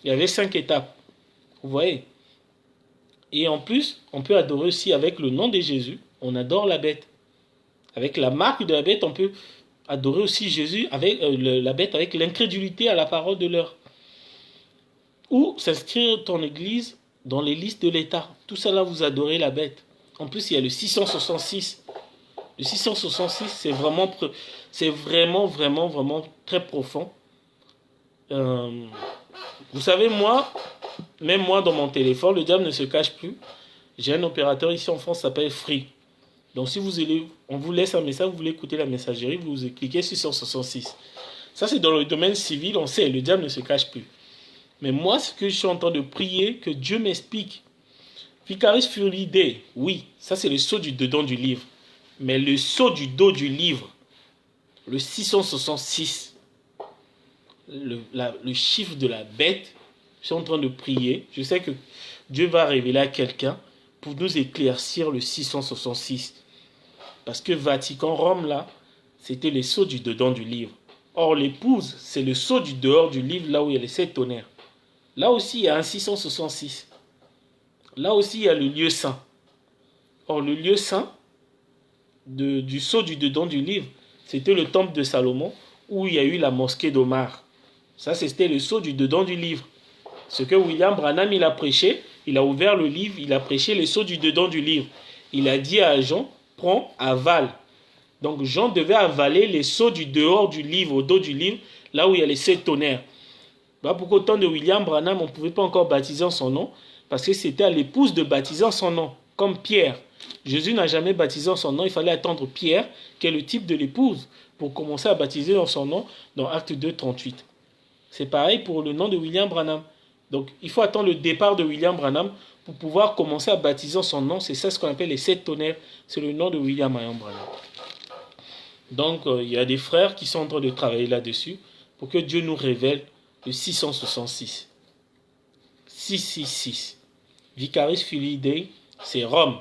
Il y avait 5 étapes. Vous voyez? Et en plus, on peut adorer aussi avec le nom de Jésus. On adore la bête. Avec la marque de la bête, on peut adorer aussi Jésus avec la bête avec l'incrédulité à la parole de l'heure. Ou s'inscrire ton église dans les listes de l'État. Tout ça là, vous adorez la bête. En plus, il y a le 666. Le 666, c'est vraiment très profond. Vous savez, même moi, dans mon téléphone, le diable ne se cache plus. J'ai un opérateur ici en France qui s'appelle Free. Donc, si on vous laisse un message, vous voulez écouter la messagerie, vous cliquez sur 666. Ça, c'est dans le domaine civil, on sait, le diable ne se cache plus. Mais moi, ce que je suis en train de prier, que Dieu m'explique. Vicaris Fury Day, oui, ça c'est le sceau du dedans du livre. Mais le sceau du dos du livre, le 666, le chiffre de la bête, je suis en train de prier. Je sais que Dieu va révéler à quelqu'un pour nous éclaircir le 666. Parce que Vatican, Rome, là, c'était le sceau du dedans du livre. Or, l'épouse, c'est le sceau du dehors du livre, là où il y a les 7 tonnerres. Là aussi, il y a un 666. Là aussi, il y a le lieu saint. Or, le lieu saint du sceau du dedans du livre, c'était le temple de Salomon, où il y a eu la mosquée d'Omar. Ça, c'était le sceau du dedans du livre. Ce que William Branham, il a prêché, il a ouvert le livre, il a prêché le sceau du dedans du livre. Il a dit à Jean, prends, avale. Donc, Jean devait avaler les sceaux du dehors du livre, au dos du livre, là où il y a les 7 tonnerres. Bah, pour qu'au temps de William Branham, on ne pouvait pas encore baptiser en son nom, parce que c'était à l'épouse de baptiser en son nom, comme Pierre. Jésus n'a jamais baptisé en son nom, il fallait attendre Pierre, qui est le type de l'épouse, pour commencer à baptiser en son nom dans Acte 2, 38. C'est pareil pour le nom de William Branham. Donc, il faut attendre le départ de William Branham pour pouvoir commencer à baptiser en son nom. C'est ça ce qu'on appelle les 7 tonnerres. C'est le nom de William Branham. Donc, il y a des frères qui sont en train de travailler là-dessus pour que Dieu nous révèle le 666. 666. Vicaris Filii Dei, c'est Rome.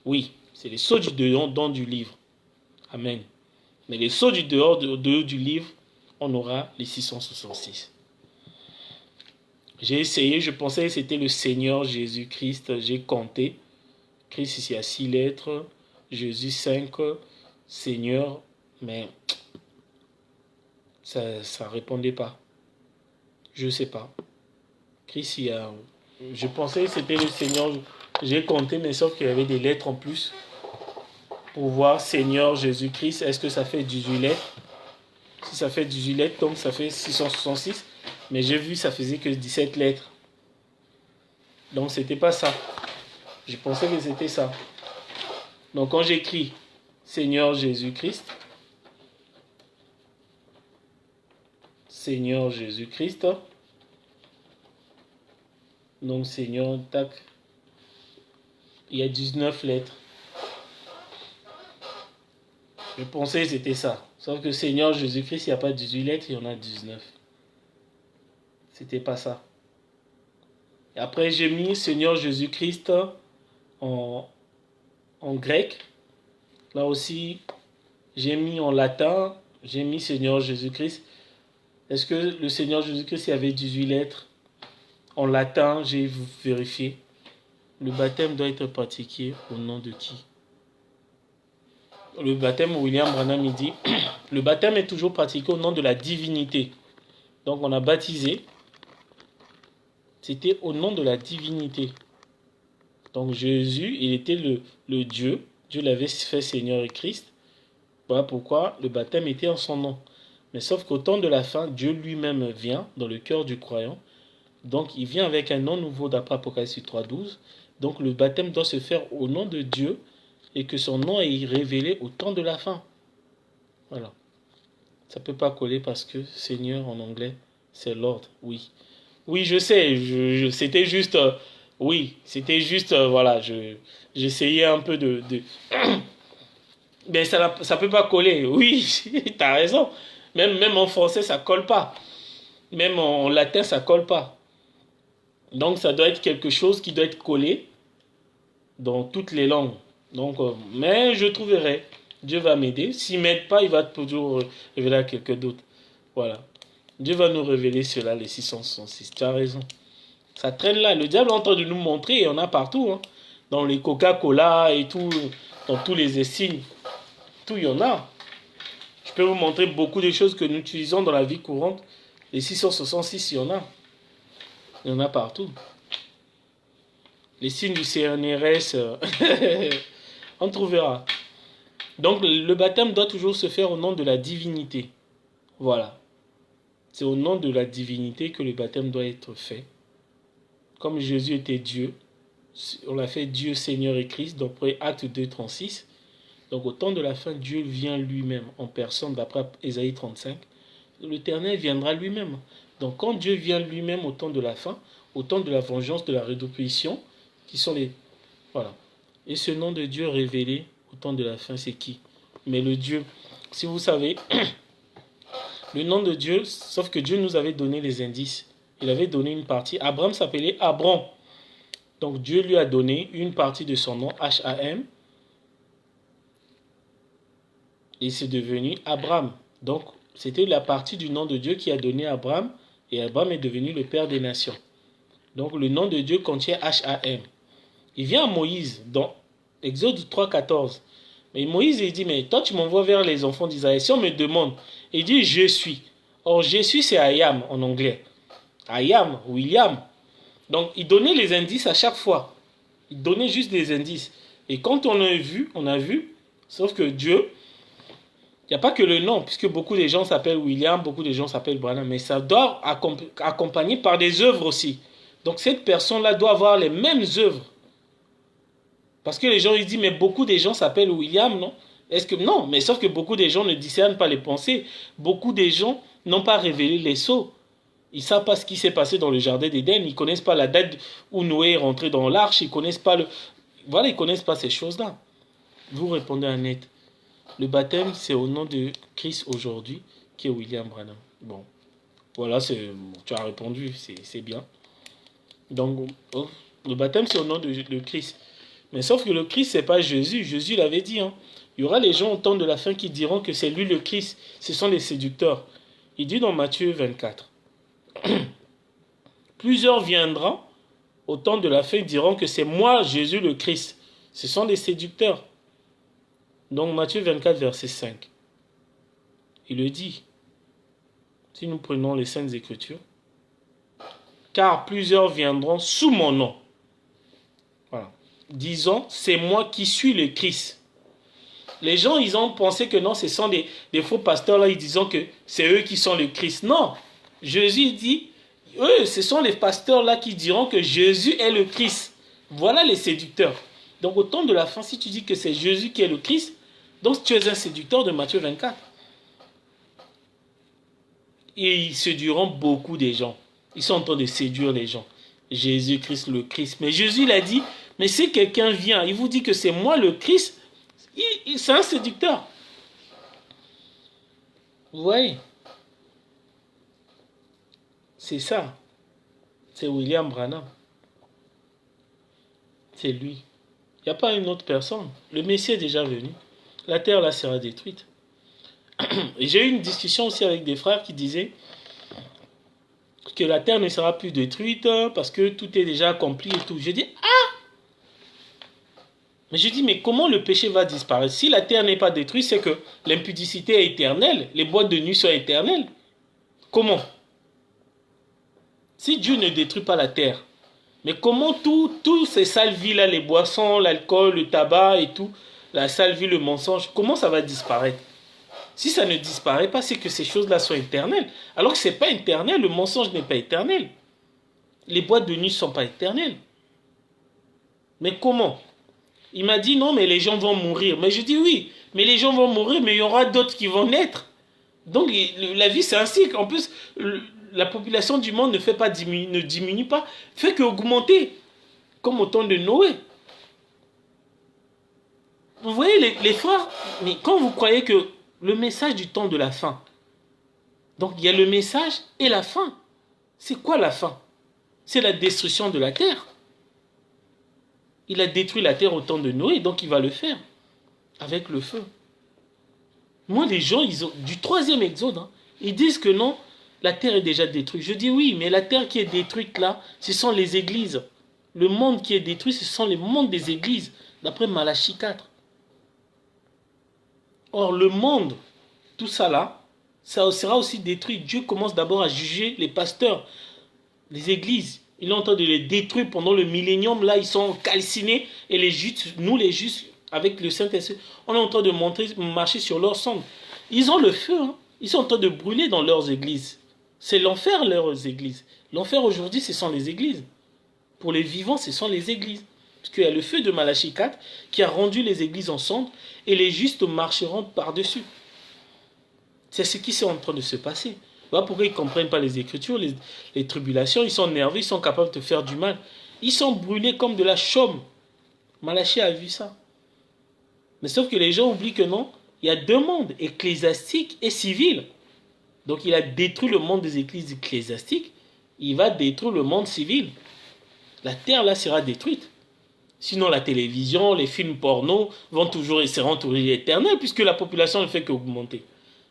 Oui, c'est les sceaux du dedans du livre. Amen. Mais les sceaux du dehors du livre, on aura les 666. J'ai essayé, je pensais que c'était le Seigneur Jésus-Christ. J'ai compté. Christ ici a 6 lettres. Jésus 5. Seigneur, mais ça ne répondait pas. Je ne sais pas. Christ, je pensais que c'était le Seigneur. J'ai compté, mais sauf qu'il y avait des lettres en plus. Pour voir Seigneur Jésus-Christ, est-ce que ça fait 18 lettres? Si ça fait 18 lettres, donc ça fait 666. Mais j'ai vu, ça faisait que 17 lettres. Donc, c'était pas ça. Je pensais que c'était ça. Donc, quand j'écris Seigneur Jésus-Christ, Seigneur Jésus-Christ, donc Seigneur, tac, il y a 19 lettres. Je pensais que c'était ça. Sauf que Seigneur Jésus-Christ, il n'y a pas 18 lettres, il y en a 19. C'était pas ça. Et après, j'ai mis Seigneur Jésus-Christ en, en grec. Là aussi, j'ai mis en latin, j'ai mis Seigneur Jésus-Christ. Est-ce que le Seigneur Jésus-Christ, il y avait 18 lettres? En latin, j'ai vérifié. Le baptême doit être pratiqué au nom de qui? Le baptême, William Branham, il dit, le baptême est toujours pratiqué au nom de la divinité. Donc on a baptisé, c'était au nom de la divinité. Donc Jésus, il était le Dieu. Dieu l'avait fait Seigneur et Christ. Voilà pourquoi le baptême était en son nom. Mais sauf qu'au temps de la fin, Dieu lui-même vient dans le cœur du croyant. Donc il vient avec un nom nouveau d'après Apocalypse 3.12. Donc le baptême doit se faire au nom de Dieu et que son nom est révélé au temps de la fin. Voilà. Ça ne peut pas coller parce que Seigneur en anglais, c'est Lord, oui. Oui, je sais, c'était juste... oui, c'était juste, voilà, j'essayais un peu de... Mais ça ne peut pas coller, oui, t'as raison. Même en français, ça colle pas. Même en latin, ça colle pas. Donc ça doit être quelque chose qui doit être collé dans toutes les langues. Donc, mais je trouverai. Dieu va m'aider. S'il ne m'aide pas, il va toujours révéler à quelqu'un d'autre. Voilà. Dieu va nous révéler cela, les 666. Tu as raison. Ça traîne là. Le diable est en train de nous montrer, et il y en a partout. Hein. Dans les Coca-Cola et tout, dans tous les signes. Tout, il y en a. Je peux vous montrer beaucoup de choses que nous utilisons dans la vie courante. Les 666, il y en a. Il y en a partout. Les signes du CNRS, on trouvera. Donc le baptême doit toujours se faire au nom de la divinité. Voilà. C'est au nom de la divinité que le baptême doit être fait. Comme Jésus était Dieu, on l'a fait Dieu, Seigneur et Christ, donc Acte 2, 36. Donc au temps de la fin, Dieu vient lui-même en personne, d'après Ésaïe 35. L'Éternel viendra lui-même. Donc quand Dieu vient lui-même au temps de la fin, au temps de la vengeance, de la rédemption, qui sont les... Voilà. Et ce nom de Dieu révélé au temps de la fin, c'est qui? Mais le Dieu, si vous savez, le nom de Dieu, sauf que Dieu nous avait donné les indices. Il avait donné une partie. Abraham s'appelait Abram. Donc Dieu lui a donné une partie de son nom, H-A-M. Et c'est devenu Abraham. Donc c'était la partie du nom de Dieu qui a donné Abraham. Et Abraham est devenu le père des nations. Donc le nom de Dieu contient H-A-M. Il vient à Moïse dans Exode 3, 14. Mais Moïse, il dit, mais toi, tu m'envoies vers les enfants d'Israël. Si on me demande, il dit, je suis. Or, je suis, c'est I am en anglais. I am, William. Donc, il donnait les indices à chaque fois. Il donnait juste des indices. Et quand on a vu, sauf que Dieu, il n'y a pas que le nom, puisque beaucoup de gens s'appellent William, beaucoup de gens s'appellent Branham, mais ça doit accompagner par des œuvres aussi. Donc, cette personne-là doit avoir les mêmes œuvres. Parce que les gens ils disent, mais beaucoup de gens s'appellent William, non? Est-ce que non? Mais sauf que beaucoup de gens ne discernent pas les pensées. Beaucoup de gens n'ont pas révélé les sceaux. Ils ne savent pas ce qui s'est passé dans le jardin d'Éden. Ils ne connaissent pas la date où Noé est rentré dans l'arche. Ils ne connaissent pas Voilà, ils ne connaissent pas ces choses-là. Vous répondez à net. Le baptême, c'est au nom de Christ aujourd'hui, qui est William Branham. Bon, voilà, tu as répondu, c'est bien. Donc, le baptême, c'est au nom de Christ. Mais sauf que le Christ, c'est pas Jésus. Jésus l'avait dit. Hein. Il y aura les gens au temps de la fin qui diront que c'est lui le Christ. Ce sont les séducteurs. Il dit dans Matthieu 24. Plusieurs viendront au temps de la fin et diront que c'est moi, Jésus le Christ. Ce sont des séducteurs. Donc Matthieu 24, verset 5. Il le dit. Si nous prenons les Saintes Écritures. Car plusieurs viendront sous mon nom. Voilà. Disons, c'est moi qui suis le Christ. Les gens, ils ont pensé que non, ce sont des faux pasteurs là, ils disent que c'est eux qui sont le Christ. Non, Jésus dit, eux, ce sont les pasteurs là qui diront que Jésus est le Christ. Voilà les séducteurs. Donc au temps de la fin, si tu dis que c'est Jésus qui est le Christ, donc tu es un séducteur de Matthieu 24. Et ils séduiront beaucoup de gens. Ils sont en train de séduire les gens. Jésus-Christ le Christ. Mais Jésus il a dit, mais si quelqu'un vient, il vous dit que c'est moi le Christ, c'est un séducteur. Vous voyez? C'est ça. C'est William Branham. C'est lui. Il n'y a pas une autre personne. Le Messie est déjà venu. La terre là sera détruite. Et j'ai eu une discussion aussi avec des frères qui disaient que la terre ne sera plus détruite parce que tout est déjà accompli et tout. Je dis, mais je dis, mais comment le péché va disparaître? Si la terre n'est pas détruite, c'est que l'impudicité est éternelle, les boîtes de nuit sont éternelles. Comment? Si Dieu ne détruit pas la terre, mais comment tous ces sales vies là, les boissons, l'alcool, le tabac et tout, la sale vie, le mensonge, comment ça va disparaître? Si ça ne disparaît pas, c'est que ces choses-là sont éternelles. Alors que ce n'est pas éternel, le mensonge n'est pas éternel. Les boîtes de nuit ne sont pas éternelles. Mais comment? Il m'a dit non, mais les gens vont mourir. Mais je dis oui, mais les gens vont mourir, mais il y aura d'autres qui vont naître. Donc la vie c'est un cycle. En plus, la population du monde ne diminue pas, fait qu'augmenter, comme au temps de Noé. Vous voyez les frères, mais quand vous croyez que le message du temps de la fin, donc il y a le message et la fin. C'est quoi la fin? C'est la destruction de la terre. Il a détruit la terre au temps de Noé, donc il va le faire avec le feu. Moi, les gens, du troisième exode, ils disent que non, la terre est déjà détruite. Je dis oui, mais la terre qui est détruite là, ce sont les églises. Le monde qui est détruit, ce sont les mondes des églises, d'après Malachie 4. Or, le monde, tout ça là, ça sera aussi détruit. Dieu commence d'abord à juger les pasteurs, les églises. Il est en train de les détruire pendant le millénium. Là, ils sont calcinés. Et les justes, nous les justes, avec le Saint-Esprit, on est en train de marcher sur leur cendre. Ils ont le feu. Ils sont en train de brûler dans leurs églises. C'est l'enfer, leurs églises. L'enfer aujourd'hui, ce sont les églises. Pour les vivants, ce sont les églises. Parce qu'il y a le feu de Malachie 4 qui a rendu les églises en cendres et les justes marcheront par-dessus. C'est ce qui est en train de se passer. Voilà pourquoi ils ne comprennent pas les Écritures, les tribulations. Ils sont nerveux, ils sont capables de te faire du mal. Ils sont brûlés comme de la chaume. Malachie a vu ça. Mais sauf que les gens oublient que non, il y a deux mondes, ecclésiastique et civil. Donc il a détruit le monde des églises ecclésiastiques, il va détruire le monde civil. La terre là sera détruite. Sinon la télévision, les films porno seront toujours éternels puisque la population ne fait qu'augmenter.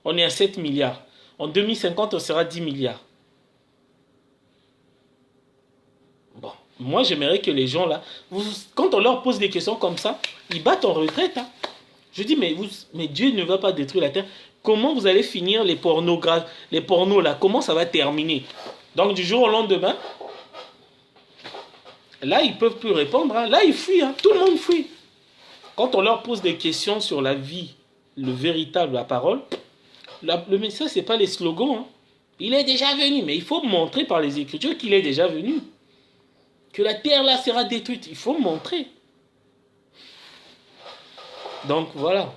On est à 7 milliards. En 2050, on sera 10 milliards. Bon, moi j'aimerais que les gens là, quand on leur pose des questions comme ça, ils battent en retraite. Je dis, mais Dieu ne va pas détruire la terre. Comment vous allez finir les pornos là? Comment ça va terminer? Donc du jour au lendemain, là ils ne peuvent plus répondre. Là ils fuient. Tout le monde fuit. Quand on leur pose des questions sur la vie, le véritable, la parole, le message, ce n'est pas les slogans. Il est déjà venu, mais il faut montrer par les Écritures qu'il est déjà venu. Que la terre là sera détruite. Il faut montrer. Donc voilà.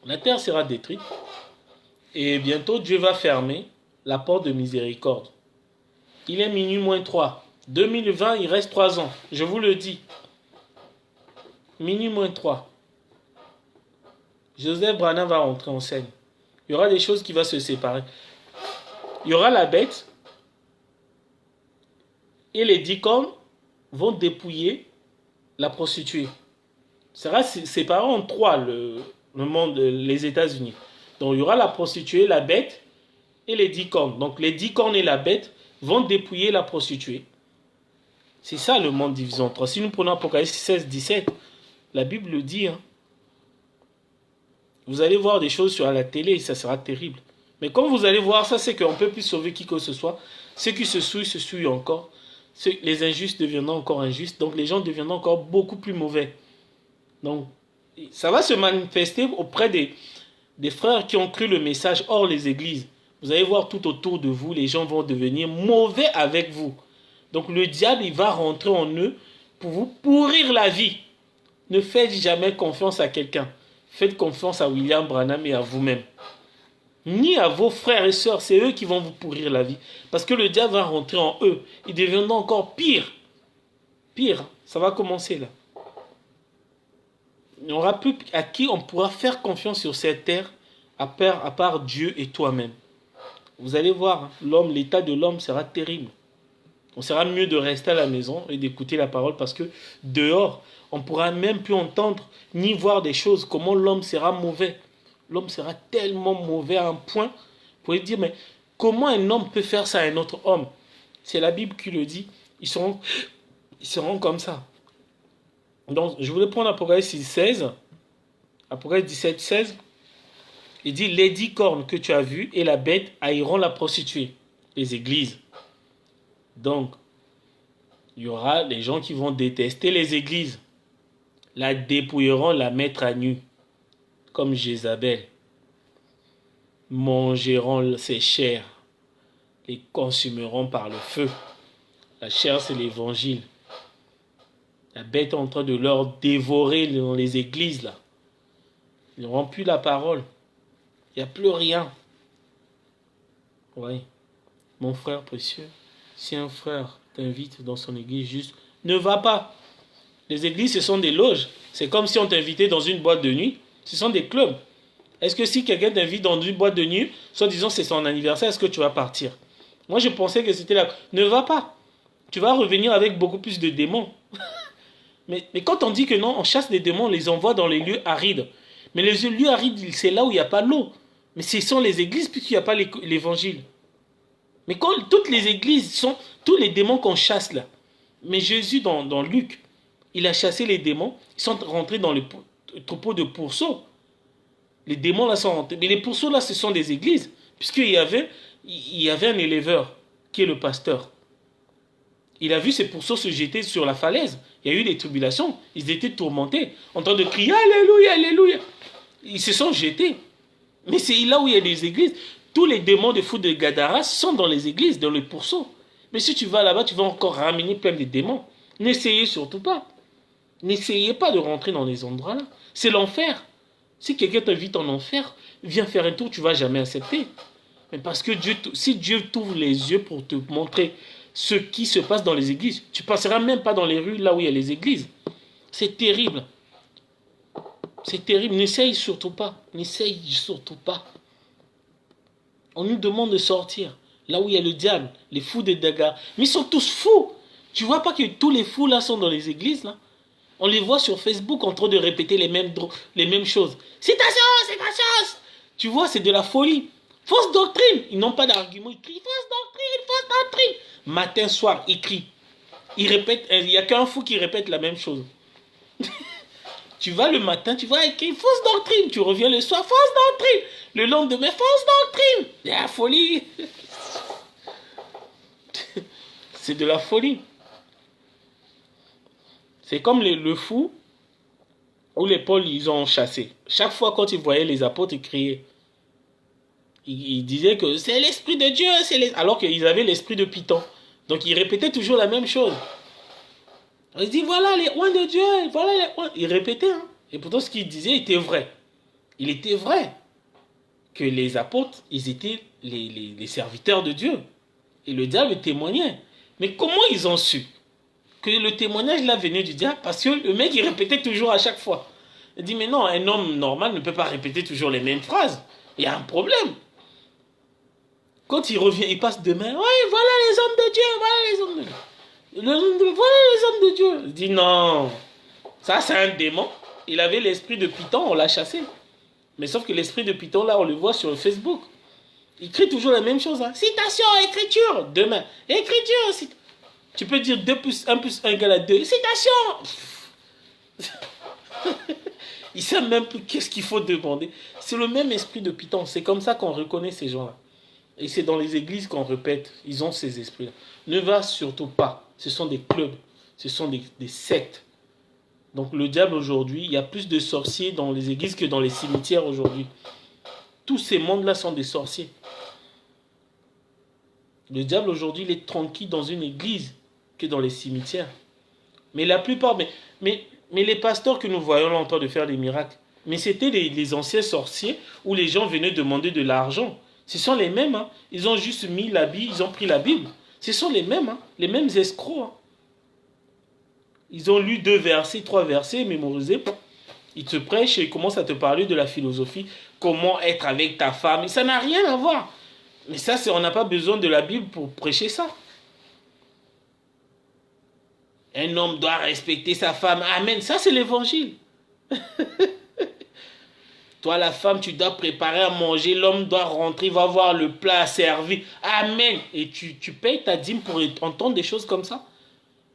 La terre sera détruite. Et bientôt, Dieu va fermer la porte de miséricorde. Il est minuit moins 3. 2020, il reste 3 ans. Je vous le dis. Minuit moins 3. Joseph Branham va rentrer en scène. Il y aura des choses qui vont se séparer. Il y aura la bête. Et les 10 cornes vont dépouiller la prostituée. Ça sera séparé en 3, le monde, les États-Unis. Donc il y aura la prostituée, la bête et les 10 cornes. Donc les 10 cornes et la bête vont dépouiller la prostituée. C'est ça le monde divisé en 3. Si nous prenons Apocalypse 16, 17, la Bible le dit. Vous allez voir des choses sur la télé et ça sera terrible. Mais quand vous allez voir ça, c'est qu'on ne peut plus sauver qui que ce soit. Ceux qui se souillent encore. Les injustes deviendront encore injustes. Donc les gens deviendront encore beaucoup plus mauvais. Donc ça va se manifester auprès des frères qui ont cru le message hors les églises. Vous allez voir tout autour de vous, les gens vont devenir mauvais avec vous. Donc le diable, il va rentrer en eux pour vous pourrir la vie. Ne faites jamais confiance à quelqu'un. Faites confiance à William Branham et à vous-même. Ni à vos frères et sœurs, c'est eux qui vont vous pourrir la vie. Parce que le diable va rentrer en eux. Ils deviendront encore pire. Pire, ça va commencer là. Il n'y aura plus à qui on pourra faire confiance sur cette terre à part Dieu et toi-même. Vous allez voir, l'état de l'homme sera terrible. On sera mieux de rester à la maison et d'écouter la parole parce que dehors, on ne pourra même plus entendre ni voir des choses. Comment l'homme sera mauvais. L'homme sera tellement mauvais à un point. Vous pouvez dire, mais comment un homme peut faire ça à un autre homme? C'est la Bible qui le dit. Ils seront comme ça. Donc, je voulais prendre Apocalypse 16, Apocalypse 17, 16. Il dit, les 10 cornes que tu as vues et la bête haïront la prostituée, les églises. Donc, il y aura des gens qui vont détester les églises, la dépouilleront, la mettre à nu, comme Jézabel, mangeront ses chairs, les consumeront par le feu. La chair, c'est l'évangile. La bête est en train de leur dévorer dans les églises, là. Ils n'auront plus la parole. Il n'y a plus rien. Oui. Mon frère précieux, si un frère t'invite dans son église, juste ne va pas. Les églises, ce sont des loges. C'est comme si on t'invitait dans une boîte de nuit. Ce sont des clubs. Est-ce que si quelqu'un t'invite dans une boîte de nuit, soit disant c'est son anniversaire, est-ce que tu vas partir? Moi, je pensais que c'était là. Ne va pas. Tu vas revenir avec beaucoup plus de démons. mais quand on dit que non, on chasse les démons, on les envoie dans les lieux arides. Mais les lieux arides, c'est là où il n'y a pas l'eau. Mais ce sont les églises puisqu'il n'y a pas l'évangile. Mais quand toutes les églises sont, tous les démons qu'on chasse là, mais Jésus dans Luc, il a chassé les démons, ils sont rentrés dans le troupeau de pourceaux. Les démons là sont rentrés, mais les pourceaux là ce sont des églises, puisqu'il y avait un éleveur qui est le pasteur. Il a vu ces pourceaux se jeter sur la falaise, il y a eu des tribulations, ils étaient tourmentés, en train de crier Alléluia, Alléluia. Ils se sont jetés. Mais c'est là où il y a des églises. Tous les démons de fou de Gadara sont dans les églises, dans les pourceaux. Mais si tu vas là-bas, tu vas encore ramener plein de démons. N'essayez surtout pas. N'essayez pas de rentrer dans les endroits-là. C'est l'enfer. Si quelqu'un t'invite en enfer, viens faire un tour, tu ne vas jamais accepter. Mais parce que si Dieu t'ouvre les yeux pour te montrer ce qui se passe dans les églises, tu ne passeras même pas dans les rues là où il y a les églises. C'est terrible. C'est terrible. N'essaye surtout pas. N'essaye surtout pas. On nous demande de sortir. Là où il y a le diable, les fous de Dagar. Mais ils sont tous fous. Tu vois pas que tous les fous là sont dans les églises là? On les voit sur Facebook en train de répéter les mêmes choses. C'est ta chance, c'est ta chance. Tu vois, c'est de la folie. Fausse doctrine. Ils n'ont pas d'argument. Ils crient fausse doctrine, fausse doctrine. Matin, soir, ils crient. Ils répètent. Il n'y a qu'un fou qui répète la même chose. Tu vas le matin, tu vas écrire fausse doctrine. Tu reviens le soir, fausse doctrine. Le lendemain, fausse doctrine. C'est la folie. C'est de la folie. C'est comme le fou où les Paul, ils ont chassé. Chaque fois quand ils voyaient les apôtres, ils criaient. Ils disaient que c'est l'esprit de Dieu. Alors qu'ils avaient l'esprit de Python. Donc ils répétaient toujours la même chose. Ils disent voilà les oins de Dieu. Voilà les oins. Ils répétaient. Hein. Et pourtant ce qu'ils disaient était vrai. Il était vrai que les apôtres, ils étaient les serviteurs de Dieu. Et le diable témoignait. Mais comment ils ont su que le témoignage là venait du diable? Parce que le mec, il répétait toujours à chaque fois. Il dit, mais non, un homme normal ne peut pas répéter toujours les mêmes phrases. Il y a un problème. Quand il revient, il passe demain, oui, voilà les hommes de Dieu, voilà les hommes de Dieu. Voilà les hommes de Dieu. Il dit, non, ça c'est un démon. Il avait l'esprit de Python, on l'a chassé. Mais sauf que l'esprit de Python, là, on le voit sur Facebook. Il crie toujours la même chose. Hein. Citation, écriture, demain. Écriture, citation. Tu peux dire 2 plus 1 plus 1 égale à 2. Citation. Ils ne savent même plus qu'est-ce qu'il faut demander. C'est le même esprit de Python. C'est comme ça qu'on reconnaît ces gens-là. Et c'est dans les églises qu'on répète. Ils ont ces esprits-là. Ne va surtout pas. Ce sont des clubs. Ce sont des sectes. Donc le diable aujourd'hui, il y a plus de sorciers dans les églises que dans les cimetières aujourd'hui. Tous ces mondes-là sont des sorciers. Le diable aujourd'hui, il est tranquille dans une église que dans les cimetières. Mais la plupart, mais les pasteurs que nous voyons là en train de faire des miracles, mais c'était les anciens sorciers où les gens venaient demander de l'argent. Ce sont les mêmes. Hein. Ils ont juste mis la Bible, ils ont pris la Bible. Ce sont les mêmes, hein. Les mêmes escrocs. Hein. Ils ont lu 2 versets, 3 versets, mémorisés. Ils te prêchent et ils commencent à te parler de la philosophie, comment être avec ta femme. Et ça n'a rien à voir. Mais ça, on n'a pas besoin de la Bible pour prêcher ça. Un homme doit respecter sa femme. Amen. Ça, c'est l'évangile. Toi, la femme, tu dois préparer à manger. L'homme doit rentrer, va voir le plat servi. Amen. Et tu payes ta dîme pour entendre des choses comme ça.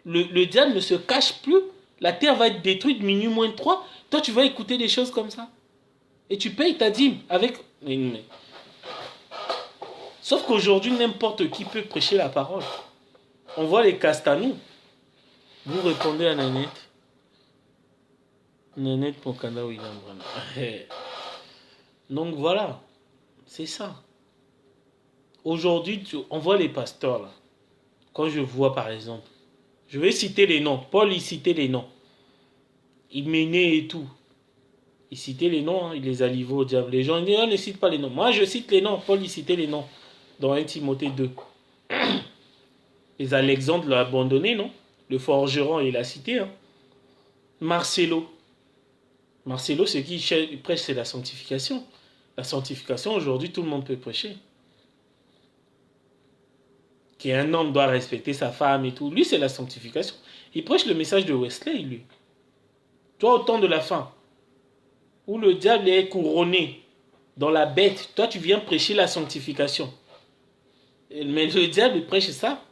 Le diable ne se cache plus. La terre va être détruite minuit moins 3. Toi, tu vas écouter des choses comme ça. Et tu payes ta dîme avec... Sauf qu'aujourd'hui, n'importe qui peut prêcher la parole. On voit les castanous. Vous répondez à Nanette. Nanette Pokanda William Branham. Donc voilà, c'est ça. Aujourd'hui, on voit les pasteurs là. Quand je vois par exemple, je vais citer les noms. Paul, il citait les noms. Il menait et tout. Il citait les noms, hein, il les a livrés au diable. Les gens disent, on ne cite pas les noms. Moi, je cite les noms. Paul, il citait les noms. Dans 1 Timothée 2. Les Alexandre l'a abandonné, non? Le forgeron, il a cité. Hein. Marcelo. Marcelo, ce qui prêche, c'est la sanctification. La sanctification, aujourd'hui, tout le monde peut prêcher. Qu'un homme doit respecter sa femme et tout. Lui, c'est la sanctification. Il prêche le message de Wesley, lui. Toi, au temps de la fin, où le diable est couronné dans la bête, toi, tu viens prêcher la sanctification. Mais le diable, il prêche ça.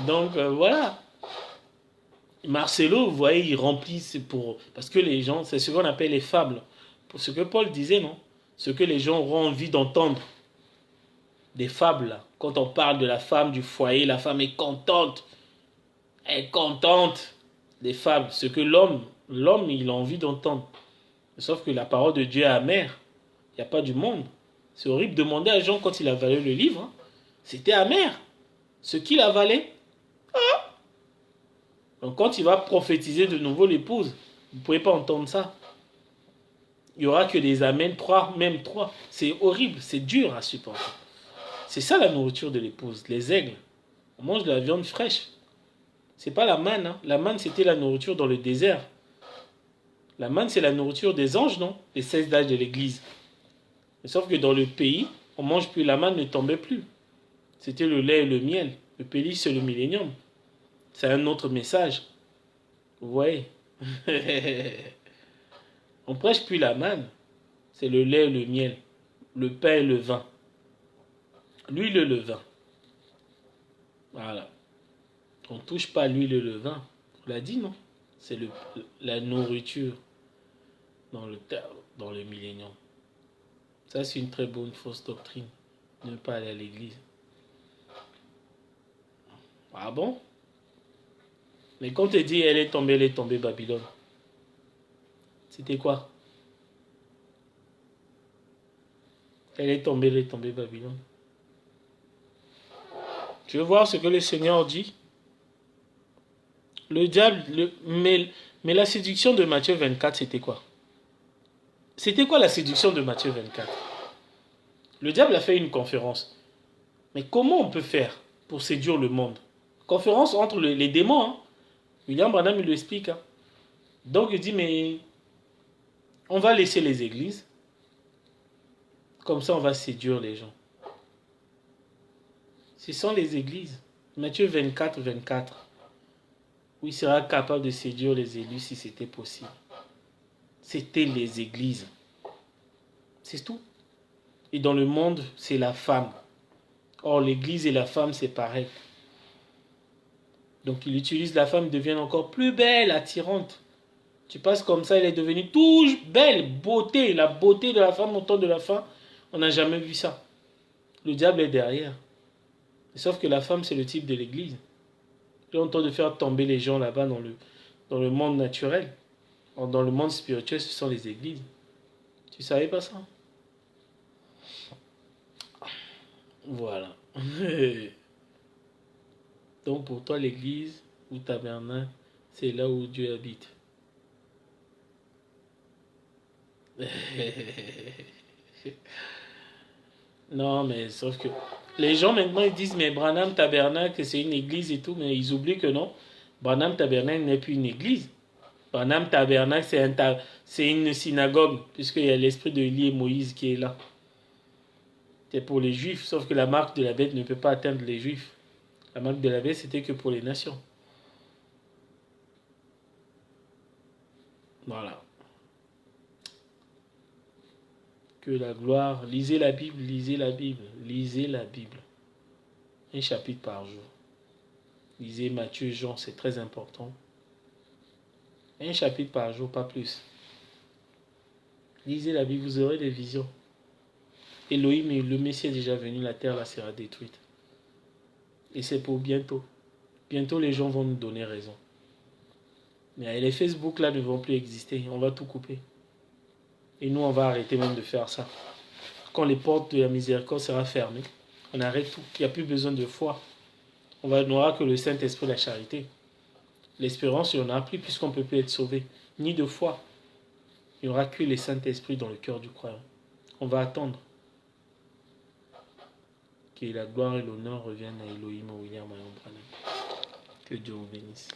Donc, voilà. Marcelo, vous voyez, il remplit pour... Parce que les gens, c'est ce qu'on appelle les fables. Pour ce que Paul disait, non? Ce que les gens auront envie d'entendre. Des fables, là. Quand on parle de la femme du foyer, la femme est contente. Elle est contente. Des fables. Ce que l'homme, il a envie d'entendre. Sauf que la parole de Dieu est amère. Il n'y a pas du monde. C'est horrible. Demander à Jean quand il avalait le livre. Hein. C'était amer. Ce qu'il avalait. Ah. Donc quand il va prophétiser de nouveau l'épouse, vous ne pouvez pas entendre ça. Il n'y aura que des amens, 3, même 3. C'est horrible, c'est dur à supporter. C'est ça la nourriture de l'épouse, les aigles. On mange de la viande fraîche. C'est pas la manne. Hein. La manne, c'était la nourriture dans le désert. La manne, c'est la nourriture des anges, non? Les 16 âges de l'église. Sauf que dans le pays, on mange plus. La manne ne tombait plus. C'était le lait et le miel. Le pays, c'est le millénium. C'est un autre message. Vous voyez? On prêche plus la manne. C'est le lait et le miel. Le pain et le vin. L'huile et le vin. Voilà. On ne touche pas l'huile et le vin. On l'a dit, non? C'est la nourriture dans le millénium. Ça, c'est une très bonne fausse doctrine. Ne pas aller à l'église. Ah bon? Mais quand on te dit elle est tombée Babylone, c'était quoi? Elle est tombée Babylone. Tu veux voir ce que le Seigneur dit? Le diable, mais la séduction de Matthieu 24, c'était quoi? C'était quoi la séduction de Matthieu 24? Le diable a fait une conférence. Mais comment on peut faire pour séduire le monde? Conférence entre les démons. Hein? William Branham, il l'explique. Hein? Donc il dit, mais on va laisser les églises. Comme ça, on va séduire les gens. Ce sont les églises. Matthieu 24, 24. Où il sera capable de séduire les élus si c'était possible. C'était les églises. C'est tout. Et dans le monde, c'est la femme. Or, l'église et la femme, c'est pareil. Donc, il utilise la femme, devient encore plus belle, attirante. Tu passes comme ça, elle est devenue toute belle, beauté. La beauté de la femme au temps de la fin, on n'a jamais vu ça. Le diable est derrière. Sauf que la femme, c'est le type de l'église. Il est en train de faire tomber les gens là-bas dans le monde naturel. Or, dans le monde spirituel, ce sont les églises. Tu savais pas ça? Voilà. Donc pour toi, l'église ou tabernacle, c'est là où Dieu habite. Non, mais sauf que les gens maintenant ils disent mais Branham Tabernacle c'est une église et tout, mais ils oublient que non. Branham Tabernacle n'est plus une église. Branham Tabernacle, c'est une synagogue, puisqu'il y a l'esprit de Élie et Moïse qui est là. C'est pour les juifs, sauf que la marque de la bête ne peut pas atteindre les juifs. La marque de la bête, c'était que pour les nations. Voilà. Que la gloire, lisez la Bible, lisez la Bible, lisez la Bible. Un chapitre par jour. Lisez Matthieu, Jean, c'est très important. Un chapitre par jour, pas plus. Lisez la Bible, vous aurez des visions. Elohim, le Messie est déjà venu, la terre là sera détruite. Et c'est pour bientôt. Bientôt les gens vont nous donner raison. Mais les Facebook là ne vont plus exister. On va tout couper. Et nous on va arrêter même de faire ça. Quand les portes de la miséricorde seront fermées, on arrête tout. Il n'y a plus besoin de foi. On n'aura que le Saint-Esprit, la charité. L'espérance, il n'y en a plus puisqu'on ne peut plus être sauvé. Ni de foi. Il n'y aura que le Saint-Esprit dans le cœur du croyant. On va attendre que la gloire et l'honneur reviennent à Elohim, William Branham. Que Dieu vous bénisse.